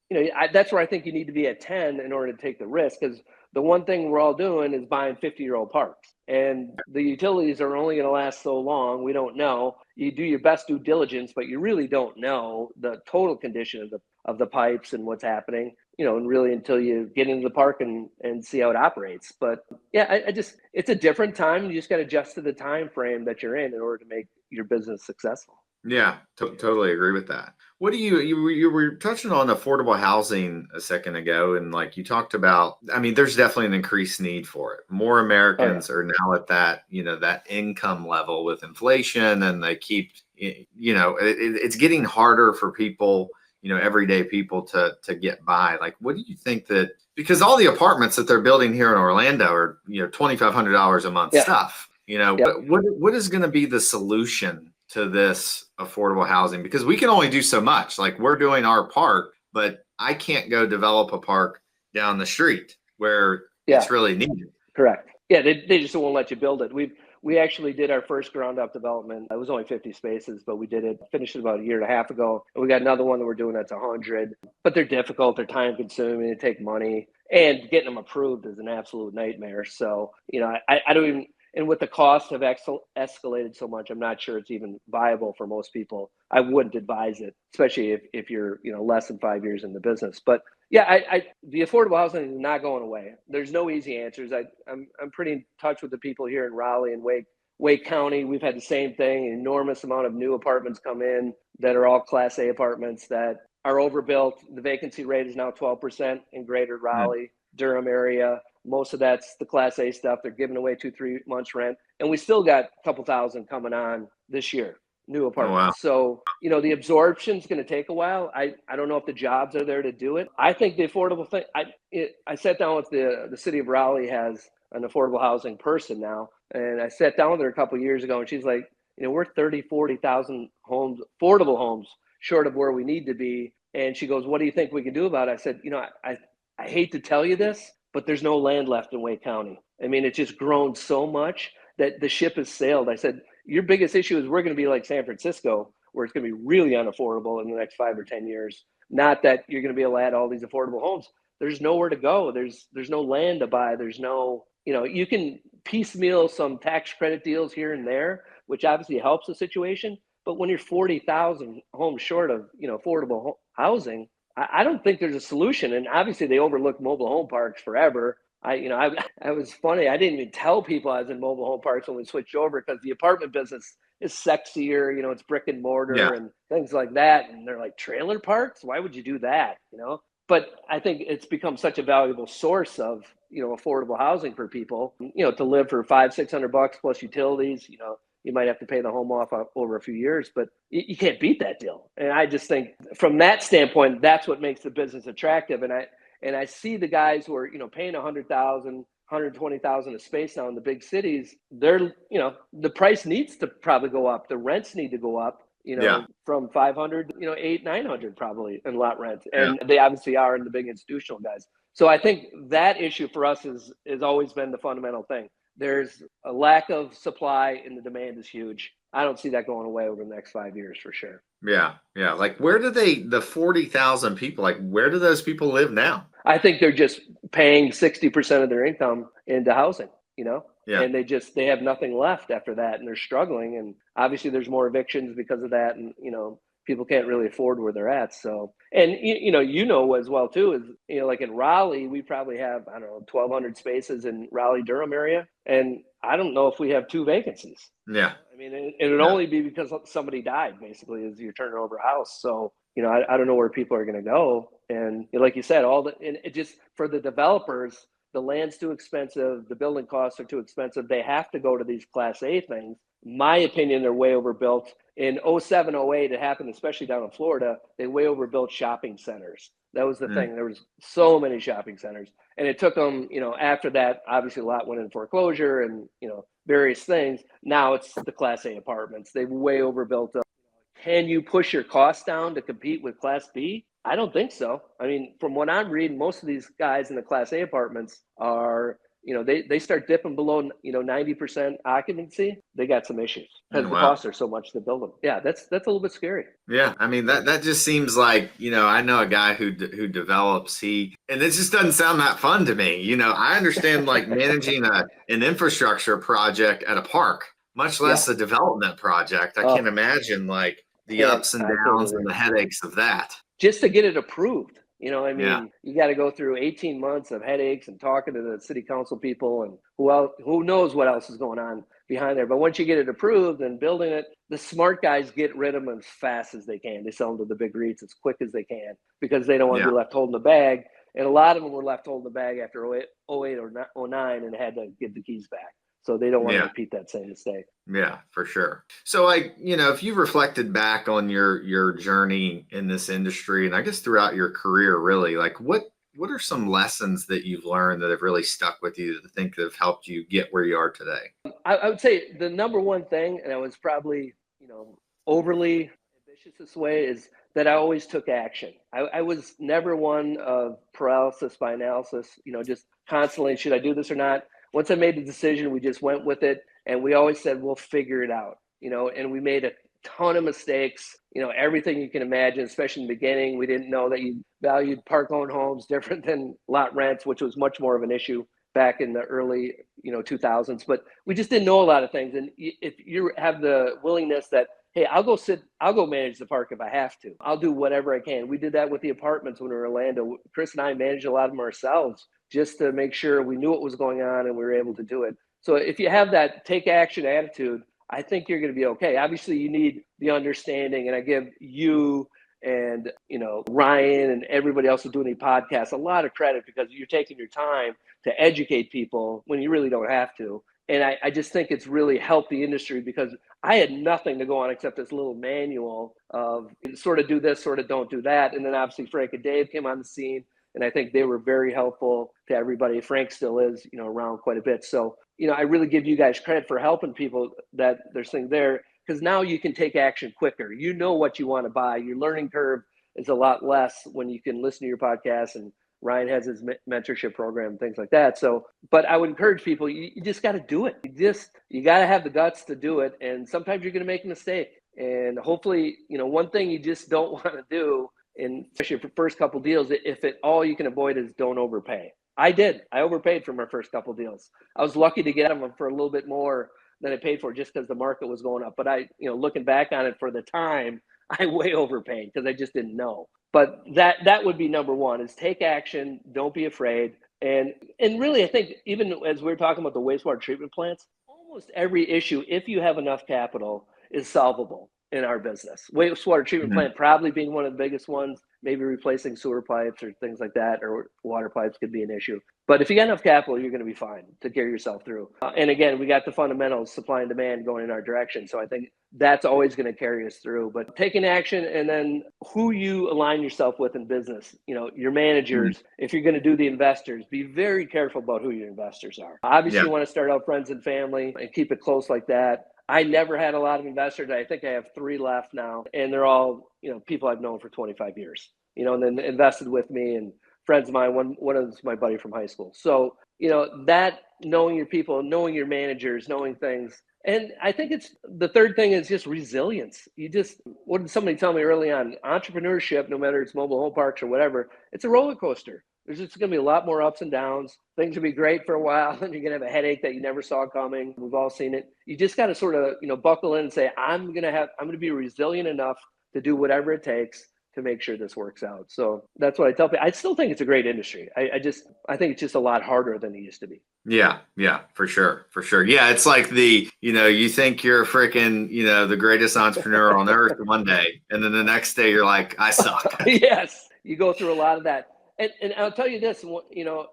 that's where I think you need to be at 10 in order to take the risk. Because the one thing we're all doing is buying 50-year-old parks. And the utilities are only going to last so long. We don't know. You do your best due diligence, but you really don't know the total condition of the pipes and what's happening, and really until you get into the park and see how it operates. But yeah, I just, it's a different time. You just got to adjust to the time frame that you're in order to make your business successful.
Yeah, totally agree with that. What do you were touching on affordable housing a second ago, and like you talked about, I mean, there's definitely an increased need for it. More
Oh yeah.
Americans are now at that, that income level with inflation, and they keep, it's getting harder for people, everyday people to get by. Like, what do you think that, because all the apartments that they're building here in Orlando are, $2,500 a month
Yeah.
stuff,
Yeah.
what is going to be the solution to this affordable housing? Because we can only do so much. Like we're doing our part, but I can't go develop a park down the street where
Yeah.
it's really needed.
Correct. Yeah, they just won't let you build it. We actually did our first ground up development. It was only 50 spaces, but we finished it about a year and a half ago. And we got another one that we're doing that's 100. But they're difficult, they're time consuming, they take money, and getting them approved is an absolute nightmare. So, I don't even, and with the cost have escalated so much, I'm not sure it's even viable for most people. I wouldn't advise it, especially if you're, less than 5 years in the business. But yeah, the affordable housing is not going away. There's no easy answers. I'm pretty in touch with the people here in Raleigh and Wake County. We've had the same thing. An enormous amount of new apartments come in that are all Class A apartments that are overbuilt. The vacancy rate is now 12% in Greater Raleigh, Durham area. Most of that's the Class A stuff. They're giving away 2-3 months rent, and we still got a couple thousand coming on this year. New apartments.
Oh, wow.
So, the absorption is going to take a while. I don't know if the jobs are there to do it. I think the affordable thing, I sat down with the city of Raleigh has an affordable housing person now. And I sat down with her a couple of years ago and she's like, we're 30, 40,000 homes, affordable homes short of where we need to be. And she goes, what do you think we can do about it? I said, I hate to tell you this, but there's no land left in Wake County. I mean, it's just grown so much that the ship has sailed. I said, your biggest issue is we're going to be like San Francisco, where it's going to be really unaffordable in the next 5 or 10 years. Not that you're going to be able to add all these affordable homes. There's nowhere to go. There's no land to buy. There's no, you can piecemeal some tax credit deals here and there, which obviously helps the situation. But when you're 40,000 homes short of, affordable housing, I don't think there's a solution. And obviously they overlooked mobile home parks forever. I was funny. I didn't even tell people I was in mobile home parks when we switched over because the apartment business is sexier. It's brick and mortar and things like that. And they're like, trailer parks? Why would you do that? But I think it's become such a valuable source of, affordable housing for people, to live for $500-600 plus utilities. You might have to pay the home off over a few years, but you can't beat that deal. And I just think from that standpoint, that's what makes the business attractive. And I see the guys who are, paying $100,000, $120,000 a space now in the big cities. They're, the price needs to probably go up. The rents need to go up, from 500, 800-900 probably in lot rent. And they obviously are in the big institutional guys. So I think that issue for us has always been the fundamental thing. There's a lack of supply and the demand is huge. I don't see that going away over the next 5 years for sure.
Yeah. Like where do the 40,000 people, like where do those people live now?
I think they're just paying 60% of their income into housing, and they have nothing left after that and they're struggling. And obviously there's more evictions because of that. And, people can't really afford where they're at. So, and as well too, is, like in Raleigh, we probably have, 1,200 spaces in Raleigh, Durham area. And I don't know if we have 2 vacancies.
Yeah.
I mean, it would only be because somebody died basically as you're turning over a house. So, I don't know where people are going to go. And like you said, and it just, for the developers, the land's too expensive. The building costs are too expensive. They have to go to these Class A things my opinion, they're way overbuilt. In 07, 08, it happened, especially down in Florida, they way overbuilt shopping centers. That was the thing. There was so many shopping centers. And it took them, after that, obviously a lot went in foreclosure and, various things. Now it's the Class A apartments. They've way overbuilt them. Can you push your costs down to compete with Class B? I don't think so. I mean, from what I'm reading, most of these guys in the Class A apartments are, they start dipping below, 90% occupancy. They got some issues because the costs are so much to build them. Yeah, that's a little bit scary.
Yeah, I mean that just seems like, I know a guy who develops, and it just doesn't sound that fun to me. I understand like managing an infrastructure project at a park, much less a development project. I can't imagine like the ups and downs and the headaches of that.
Just to get it approved. You got to go through 18 months of headaches and talking to the city council people and who knows what else is going on behind there. But once you get it approved and building it, the smart guys get rid of them as fast as they can. They sell them to the big REITs as quick as they can because they don't want to be left holding the bag. And a lot of them were left holding the bag after 08 or 09 and had to give the keys back. So they don't want to repeat that same mistake.
Yeah, for sure. So if you reflected back on your journey in this industry and I guess throughout your career, really, like what are some lessons that you've learned that have really stuck with you that I think have helped you get where you are today?
I would say the number one thing, and I was probably, overly ambitious this way, is that I always took action. I was never one of paralysis by analysis, just constantly, should I do this or not? Once I made the decision, we just went with it. And we always said, we'll figure it out, and we made a ton of mistakes, everything you can imagine, especially in the beginning. We didn't know that you valued park-owned homes different than lot rents, which was much more of an issue back in the early, 2000s. But we just didn't know a lot of things. And if you have the willingness that, hey, I'll go manage the park if I have to. I'll do whatever I can. We did that with the apartments when we were in Orlando. Chris and I managed a lot of them ourselves just to make sure we knew what was going on and we were able to do it. So if you have that take action attitude, I think you're going to be okay. Obviously, you need the understanding, and I give you and Ryan and everybody else who's doing the podcast a lot of credit because you're taking your time to educate people when you really don't have to. And I just think it's really helped the industry because I had nothing to go on except this little manual of sort of do this, sort of don't do that. And then obviously Frank and Dave came on the scene, and I think they were very helpful to everybody. Frank still is, around quite a bit. So, I really give you guys credit for helping people that there's things there because now you can take action quicker. You know what you want to buy. Your learning curve is a lot less when you can listen to your podcast, and Ryan has his mentorship program, things like that. So, but I would encourage people, you just got to do it. You got to have the guts to do it. And sometimes you're going to make a mistake. And hopefully, one thing you just don't want to do, and especially for first couple deals, if all you can avoid is don't overpay. I overpaid for my first couple deals. I was lucky to get them for a little bit more than I paid for just because the market was going up. But looking back on it for the time, I way overpaid because I just didn't know. But that would be number one, is take action. Don't be afraid. And really, I think even as we're talking about the wastewater treatment plants, almost every issue, if you have enough capital, is solvable in our business. Wastewater treatment plant probably being one of the biggest ones, maybe replacing sewer pipes or things like that, or water pipes could be an issue. But if you got enough capital, you're going to be fine to carry yourself through. And again, we got the fundamentals, supply and demand going in our direction. So I think that's always going to carry us through. But taking action, and then who you align yourself with in business, your managers, if you're going to do the investors, be very careful about who your investors are. Obviously, you want to start out friends and family and keep it close like that. I never had a lot of investors. I think I have 3 left now, and they're all, people I've known for 25 years, and then invested with me, and friends of mine. One of them is my buddy from high school. So, that knowing your people, knowing your managers, knowing things. And I think it's the third thing is just resilience. What did somebody tell me early on? Entrepreneurship, no matter it's mobile home parks or whatever, it's a roller coaster. There's just going to be a lot more ups and downs. Things will be great for a while, and you're going to have a headache that you never saw coming. We've all seen it. You just got to sort of, buckle in and say, I'm going to be resilient enough to do whatever it takes to make sure this works out. So that's what I tell people. I still think it's a great industry. I think it's just a lot harder than it used to be.
Yeah, for sure. Yeah, it's like you think you're a freaking, the greatest entrepreneur on earth one day, and then the next day you're like, I suck.
Yes, you go through a lot of that. And I'll tell you this, you know,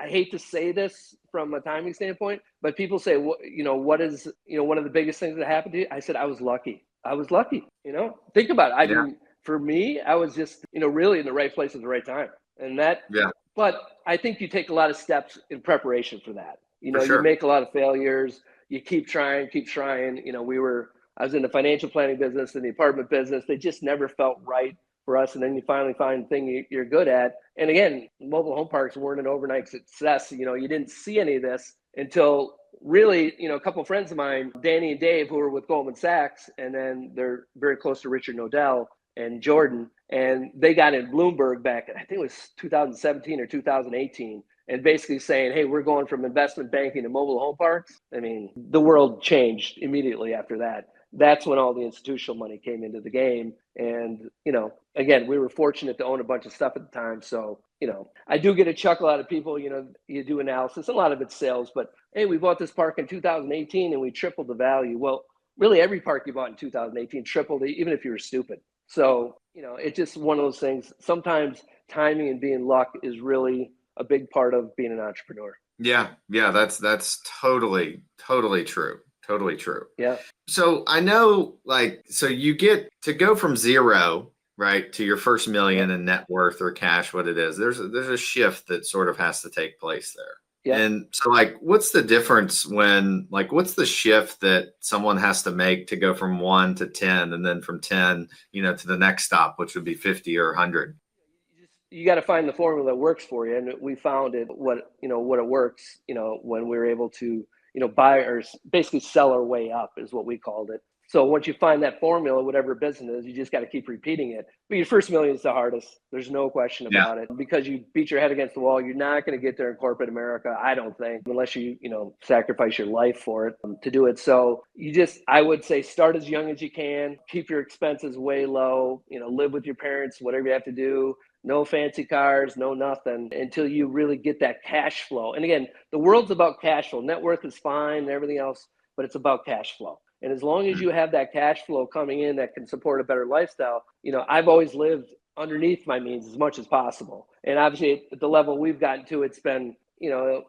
I hate to say this from a timing standpoint, but people say, you know, what is, you know, one of the biggest things that happened to you? I said, I was lucky. I was lucky. You know, think about it. I
Yeah.
mean, for me, I was just, you know, really in the right place at the right time. And that,
Yeah.
but I think you take a lot of steps in preparation for that. You
For
know, you
sure.
make a lot of failures. You keep trying, keep trying. You know, I was in the financial planning business and the apartment business. They just never felt right for us. And then you finally find the thing you're good at. And again, mobile home parks weren't an overnight success. You know, you didn't see any of this until really, you know, a couple of friends of mine, Danny and Dave, who were with Goldman Sachs, and then they're very close to Richard Nodell and Jordan. And they got in Bloomberg back, I think it was 2017 or 2018, and basically saying, hey, we're going from investment banking to mobile home parks. I mean, the world changed immediately after that. That's when all the institutional money came into the game. And, you know, again, we were fortunate to own a bunch of stuff at the time. So, you know, I do get a chuckle out of people, you know, you do analysis, a lot of it's sales, but hey, we bought this park in 2018 and we tripled the value. Well, really every park you bought in 2018 tripled, even if you were stupid. So, you know, it's just one of those things. Sometimes timing and being luck is really a big part of being an entrepreneur.
Yeah. Yeah. That's totally true. Totally true.
Yeah.
So I know, like, so you get to go from zero, right, to your first million in net worth or cash, what it is. There's a shift that sort of has to take place there.
Yeah.
And so, like, what's the difference when, like, what's the shift that someone has to make to go from 1 to 10, and then from 10, you know, to the next stop, which would be 50 or 100?
You got to find the formula that works for you. And we found it, what it works, you know, when we were able to, you know, buy or basically sell our way up is what we called it. So once you find that formula, whatever business is, you just got to keep repeating it. But your first million is the hardest. There's no question
Yeah.
about it, because you beat your head against the wall. You're not going to get there in corporate America, I don't think, unless you know, sacrifice your life for it to do it. So I would say, start as young as you can, keep your expenses way low, you know, live with your parents, whatever you have to do. No fancy cars, no nothing, until you really get that cash flow. And again, the world's about cash flow. Net worth is fine and everything else, but it's about cash flow. And as long as you have that cash flow coming in that can support a better lifestyle, you know, I've always lived underneath my means as much as possible. And obviously at the level we've gotten to, it's been, you know,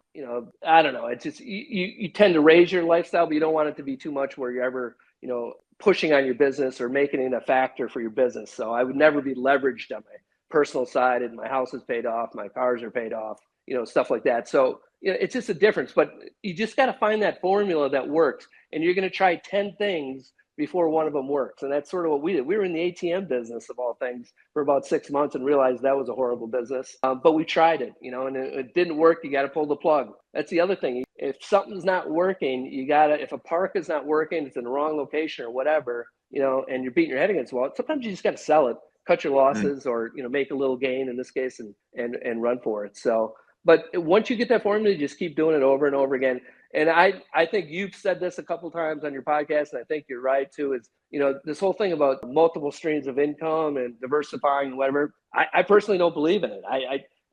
I don't know. It's just, you tend to raise your lifestyle, but you don't want it to be too much where you're ever, you know, pushing on your business or making it a factor for your business. So I would never be leveraged on my personal side, and my house is paid off, my cars are paid off, you know, stuff like that. So, you know, it's just a difference, but you just got to find that formula that works, and you're going to try 10 things before one of them works. And that's sort of what we did. We were in the ATM business, of all things, for about 6 months and realized that was a horrible business. But we tried it, you know, and it didn't work. You got to pull the plug. That's the other thing. If something's not working, if a park is not working, it's in the wrong location or whatever, you know, and you're beating your head against the wall, sometimes you just got to sell it, cut your losses, or, you know, make a little gain in this case, and run for it. So, but once you get that formula, you just keep doing it over and over again. And I think you've said this a couple of times on your podcast, and I think you're right too, is, you know, this whole thing about multiple streams of income and diversifying and whatever. I personally don't believe in it.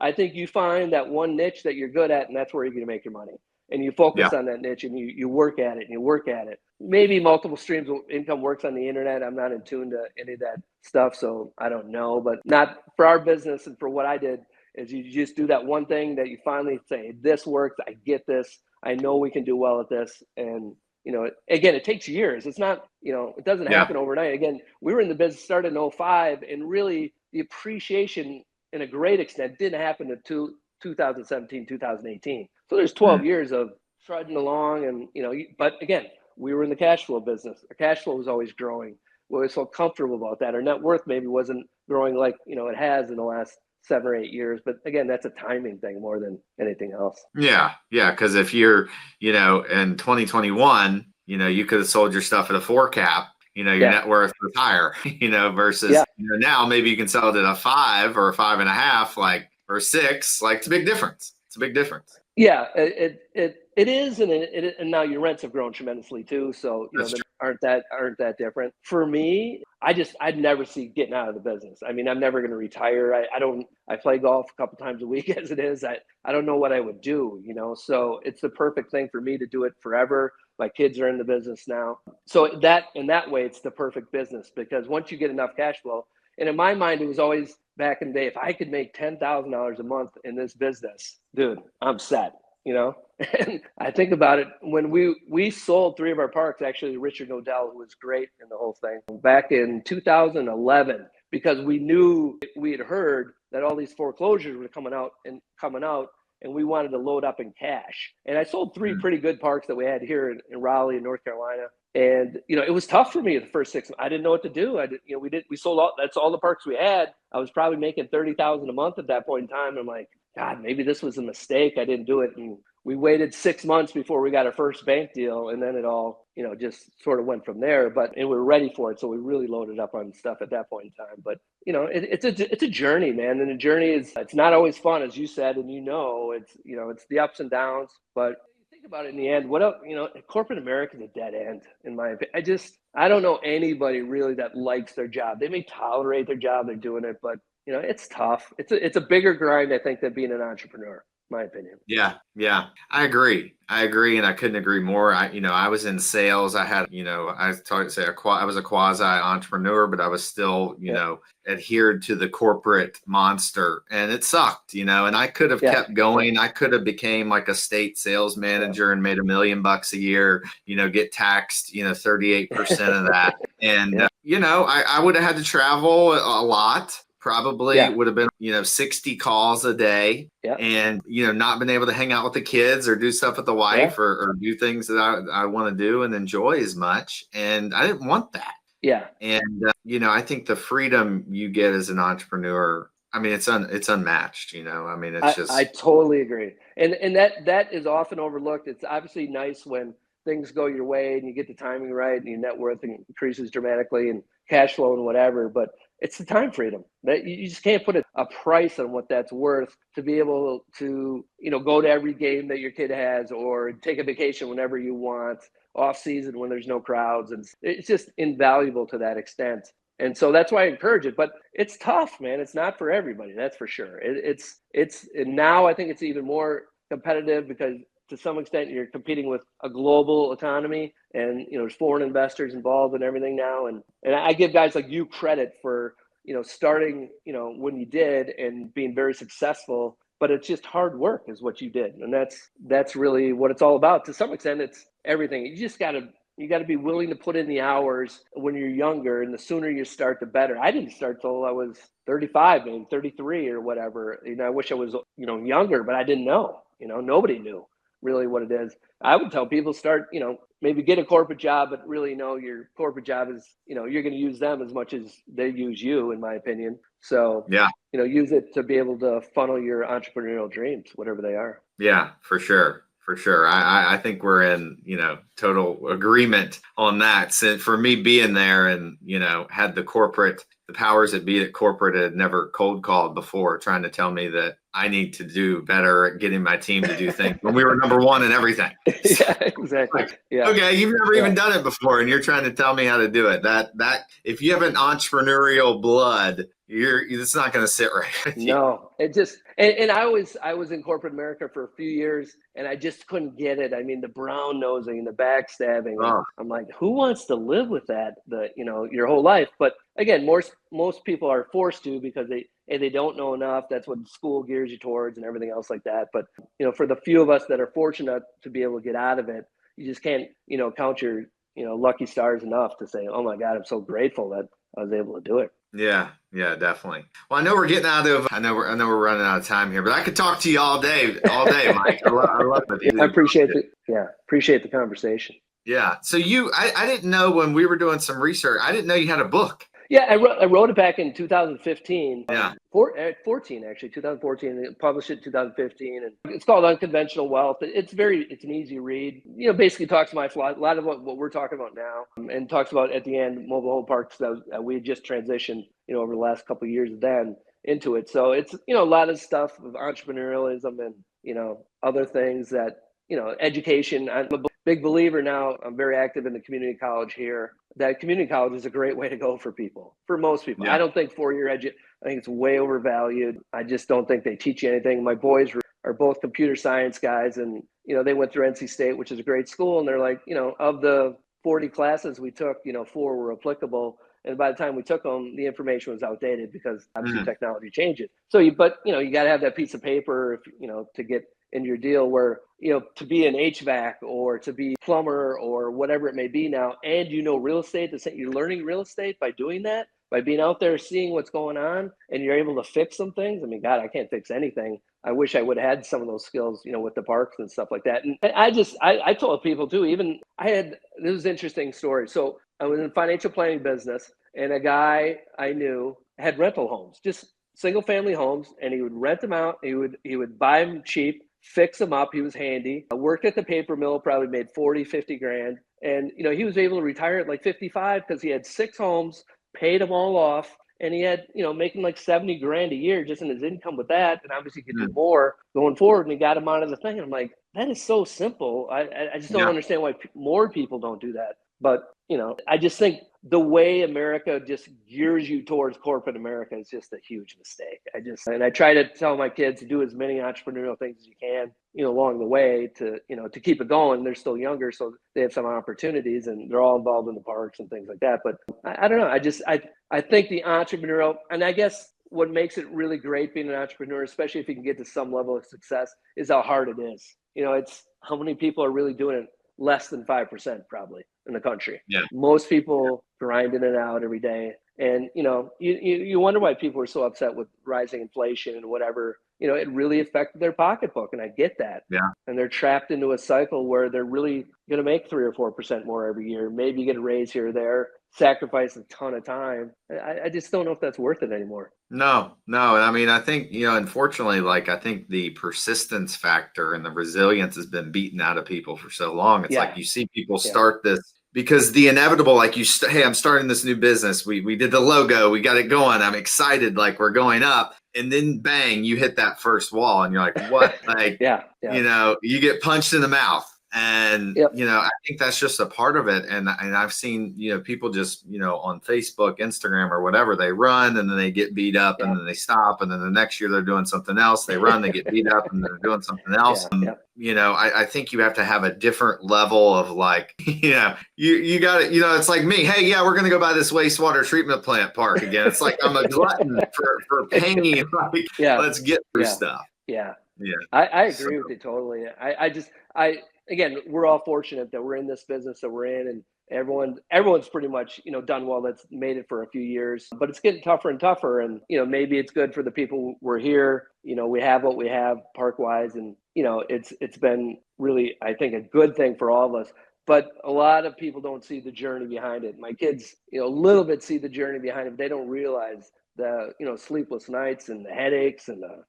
I think you find that one niche that you're good at, and that's where you're going to make your money. And you focus on that niche, and you work at it and you work at it. Maybe multiple streams of income works on the internet. I'm not in tune to any of that stuff, so I don't know. But not for our business, and for what I did, is you just do that one thing that you finally say, this works. I get this. I know we can do well at this. And, you know, again, it takes years. It's not, you know, it doesn't happen overnight. Again, we were in the business, started in 2005, and really the appreciation in a great extent didn't happen until 2017, 2018. So there's 12 years of trudging along, and, you know, but again, we were in the cash flow business. Our cash flow was always growing. We always felt comfortable about that. Our net worth maybe wasn't growing like, you know, it has in the last 7 or 8 years. But again, that's a timing thing more than anything else.
Yeah. Yeah. Because if you're, you know, in 2021, you know, you could have sold your stuff at a 4 cap, you know, your net worth was higher, you know, versus, you know, now maybe you can sell it at a 5 or a 5.5, like, or 6. Like, it's a big difference. It's a big difference.
Yeah, it is, and now your rents have grown tremendously too. So, you know, aren't that different? For me, I'd never see getting out of the business. I mean, I'm never going to retire. I play golf a couple times a week as it is. I don't know what I would do, you know. So it's the perfect thing for me to do it forever. My kids are in the business now, so in that way, it's the perfect business, because once you get enough cash flow. And in my mind, it was always, back in the day, if I could make $10,000 a month in this business, dude, I'm set, you know? And I think about it when we sold 3 of our parks, actually, Richard Nodell, who was great in the whole thing, back in 2011, because we knew, we had heard that all these foreclosures were coming out, and we wanted to load up in cash. And I sold 3 pretty good parks that we had here in Raleigh in North Carolina. And, you know, it was tough for me the first 6 months. I didn't know what to do. We sold that's all the parks we had. I was probably making $30,000 a month at that point in time. I'm like, God, maybe this was a mistake. I didn't do it. And we waited 6 months before we got our first bank deal. And then it all, you know, just sort of went from there, and we were ready for it. So we really loaded up on stuff at that point in time. But, you know, it's a journey, man. And the journey it's not always fun, as you said, and it's the ups and downs, but think about it in the end, what else, you know, corporate America is a dead end, in my opinion. I don't know anybody really that likes their job. They may tolerate their job, they're doing it, but you know, it's tough. It's a bigger grind, I think, than being an entrepreneur, my opinion.
Yeah. I agree. And I couldn't agree more. I was in sales. I had, I was a quasi entrepreneur, but I was still, adhered to the corporate monster, and it sucked, and I could have kept going. I could have became like a state sales manager and made $1 million a year, get taxed, 38% of that. And, I would have had to travel a lot. Probably would have been, 60 calls a day and, not been able to hang out with the kids or do stuff with the wife or do things that I want to do and enjoy as much. And I didn't want that.
Yeah.
And, I think the freedom you get as an entrepreneur, I mean, it's unmatched, it's just.
I totally agree. And that is often overlooked. It's obviously nice when things go your way and you get the timing right and your net worth increases dramatically and cash flow and whatever, but it's the time freedom that you just can't put a price on what that's worth to be able to, go to every game that your kid has or take a vacation whenever you want, off season when there's no crowds. And it's just invaluable to that extent. And so that's why I encourage it, but it's tough, man. It's not for everybody. That's for sure. And now I think it's even more competitive because to some extent you're competing with a global economy and, there's foreign investors involved and everything now. And I give guys like you credit for, starting, when you did and being very successful, but it's just hard work is what you did. And that's really what it's all about. To some extent, it's everything. You got to be willing to put in the hours when you're younger, and the sooner you start, the better. I didn't start till I was 35, maybe 33 or whatever. I wish I was, younger, but I didn't know, nobody knew really what it is. I would tell people start, maybe get a corporate job, but really know your corporate job is, you're going to use them as much as they use you, in my opinion. So, use it to be able to funnel your entrepreneurial dreams, whatever they are.
Yeah, for sure. For sure. I think we're in, total agreement on that. So for me being there and, had the powers that be at corporate had never cold called before, trying to tell me that I need to do better at getting my team to do things when we were number one in everything.
Yeah, exactly.
Okay, you've never even done it before, and you're trying to tell me how to do it. That if you have an entrepreneurial blood, it's not going to sit right with you.
No, it just and I was in corporate America for a few years, and I just couldn't get it. I mean, the brown nosing, the backstabbing. Oh. I'm like, who wants to live with that? Your whole life. But again, most people are forced to because they don't know enough. That's what school gears you towards and everything else like that. But for the few of us that are fortunate to be able to get out of it, you just can't count your lucky stars enough to say, oh my God, I'm so grateful that I was able to do it.
Yeah, definitely. Well, I know we're getting out of. I know we're running out of time here, but I could talk to you all day, Mike. I love it.
I appreciate the conversation.
Yeah. So I didn't know when we were doing some research. I didn't know you had a book.
Yeah, I wrote it back in 2015.
Yeah.
2014 actually, 2014. And published it in 2015, and it's called Unconventional Wealth. It's an easy read. Basically talks about a lot of what we're talking about now, and talks about at the end mobile home parks that we had just transitioned, over the last couple of years then into it. So it's a lot of stuff of entrepreneurialism and other things that education. I'm a big believer now. I'm very active in the community college here. That community college is a great way to go for most people. Yeah. I don't think 4-year I think it's way overvalued. I just don't think they teach you anything. My boys are both computer science guys, and they went through NC State, which is a great school, and they're like, of the 40 classes we took, 4 were applicable, And by the time we took them, the information was outdated because obviously
Mm.
technology changes. So you got to have that piece of paper, to get in your deal where, to be an HVAC or to be plumber or whatever it may be now, and real estate, you're learning real estate by doing that, by being out there seeing what's going on, and you're able to fix some things. I mean, God, I can't fix anything. I wish I would have had some of those skills, with the parks and stuff like that. And I told people too, this was an interesting story. So I was in the financial planning business, and a guy I knew had rental homes, just single family homes, and he would rent them out. He would buy them cheap, fix them up. He was handy. I worked at the paper mill, probably made 40, 50 grand. And, he was able to retire at like 55 because he had 6 homes, paid them all off. And he had, making like 70 grand a year just in his income with that. And obviously he could do more going forward. And he got him out of the thing. And I'm like, that is so simple. I just don't understand why more people don't do that. But, I just think the way America just gears you towards corporate America is just a huge mistake. I try to tell my kids to do as many entrepreneurial things as you can, along the way to keep it going. They're still younger, so they have some opportunities, and they're all involved in the parks and things like that. But I don't know. I think the entrepreneurial, and I guess what makes it really great being an entrepreneur, especially if you can get to some level of success, is how hard it is. It's how many people are really doing it. Less than 5% probably in the country.
Yeah.
Most people grinding it out every day. And, you wonder why people are so upset with rising inflation and whatever. It really affected their pocketbook. And I get that.
Yeah.
And they're trapped into a cycle where they're really going to make 3 or 4% more every year. Maybe you get a raise here or there, sacrifice a ton of time. I just don't know if that's worth it anymore.
No. And I mean, I think, unfortunately, I think the persistence factor and the resilience has been beaten out of people for so long. It's like you see people start this because the inevitable, hey, I'm starting this new business. We did the logo. We got it going. I'm excited. We're going up. And then bang, you hit that first wall and you're like, what? You get punched in the mouth. And, I think that's just a part of it. And I've seen, people just, on Facebook, Instagram or whatever, they run and then they get beat up and then they stop. And then the next year they're doing something else. They run, they get beat up and they're doing something else. I think you have to have a different level of you got it. It's like me. Hey, we're going to go buy this wastewater treatment plant park again. It's like I'm a glutton for pain. Let's get through stuff.
Yeah. I agree with you totally. Again, we're all fortunate that we're in this business that we're in, and everyone's pretty much, done well that's made it for a few years, but it's getting tougher and tougher. And, maybe it's good for the people we're here. We have what we have park wise, and, it's been really, I think, a good thing for all of us. But a lot of people don't see the journey behind it. My kids, a little bit see the journey behind it, but they don't realize the sleepless nights and the headaches and the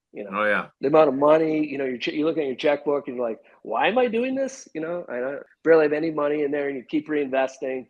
amount of money. You look at your checkbook and you're like, why am I doing this? I don't barely have any money in there, and you keep reinvesting,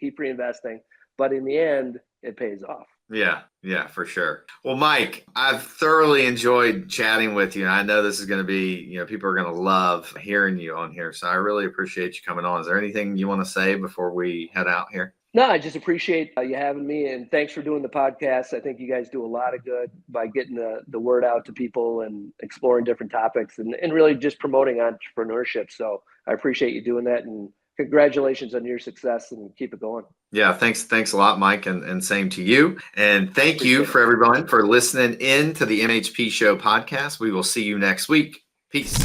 but in the end it pays off.
Yeah, for sure. Well, Mike, I've thoroughly enjoyed chatting with you. And I know this is going to be, people are going to love hearing you on here. So I really appreciate you coming on. Is there anything you want to say before we head out here?
No, I just appreciate you having me, and thanks for doing the podcast. I think you guys do a lot of good by getting the word out to people and exploring different topics and really just promoting entrepreneurship. So I appreciate you doing that, and congratulations on your success, and keep it going.
Yeah, thanks a lot, Mike, and same to you. And thank you for everyone for listening in to the MHP Show podcast. We will see you next week. Peace.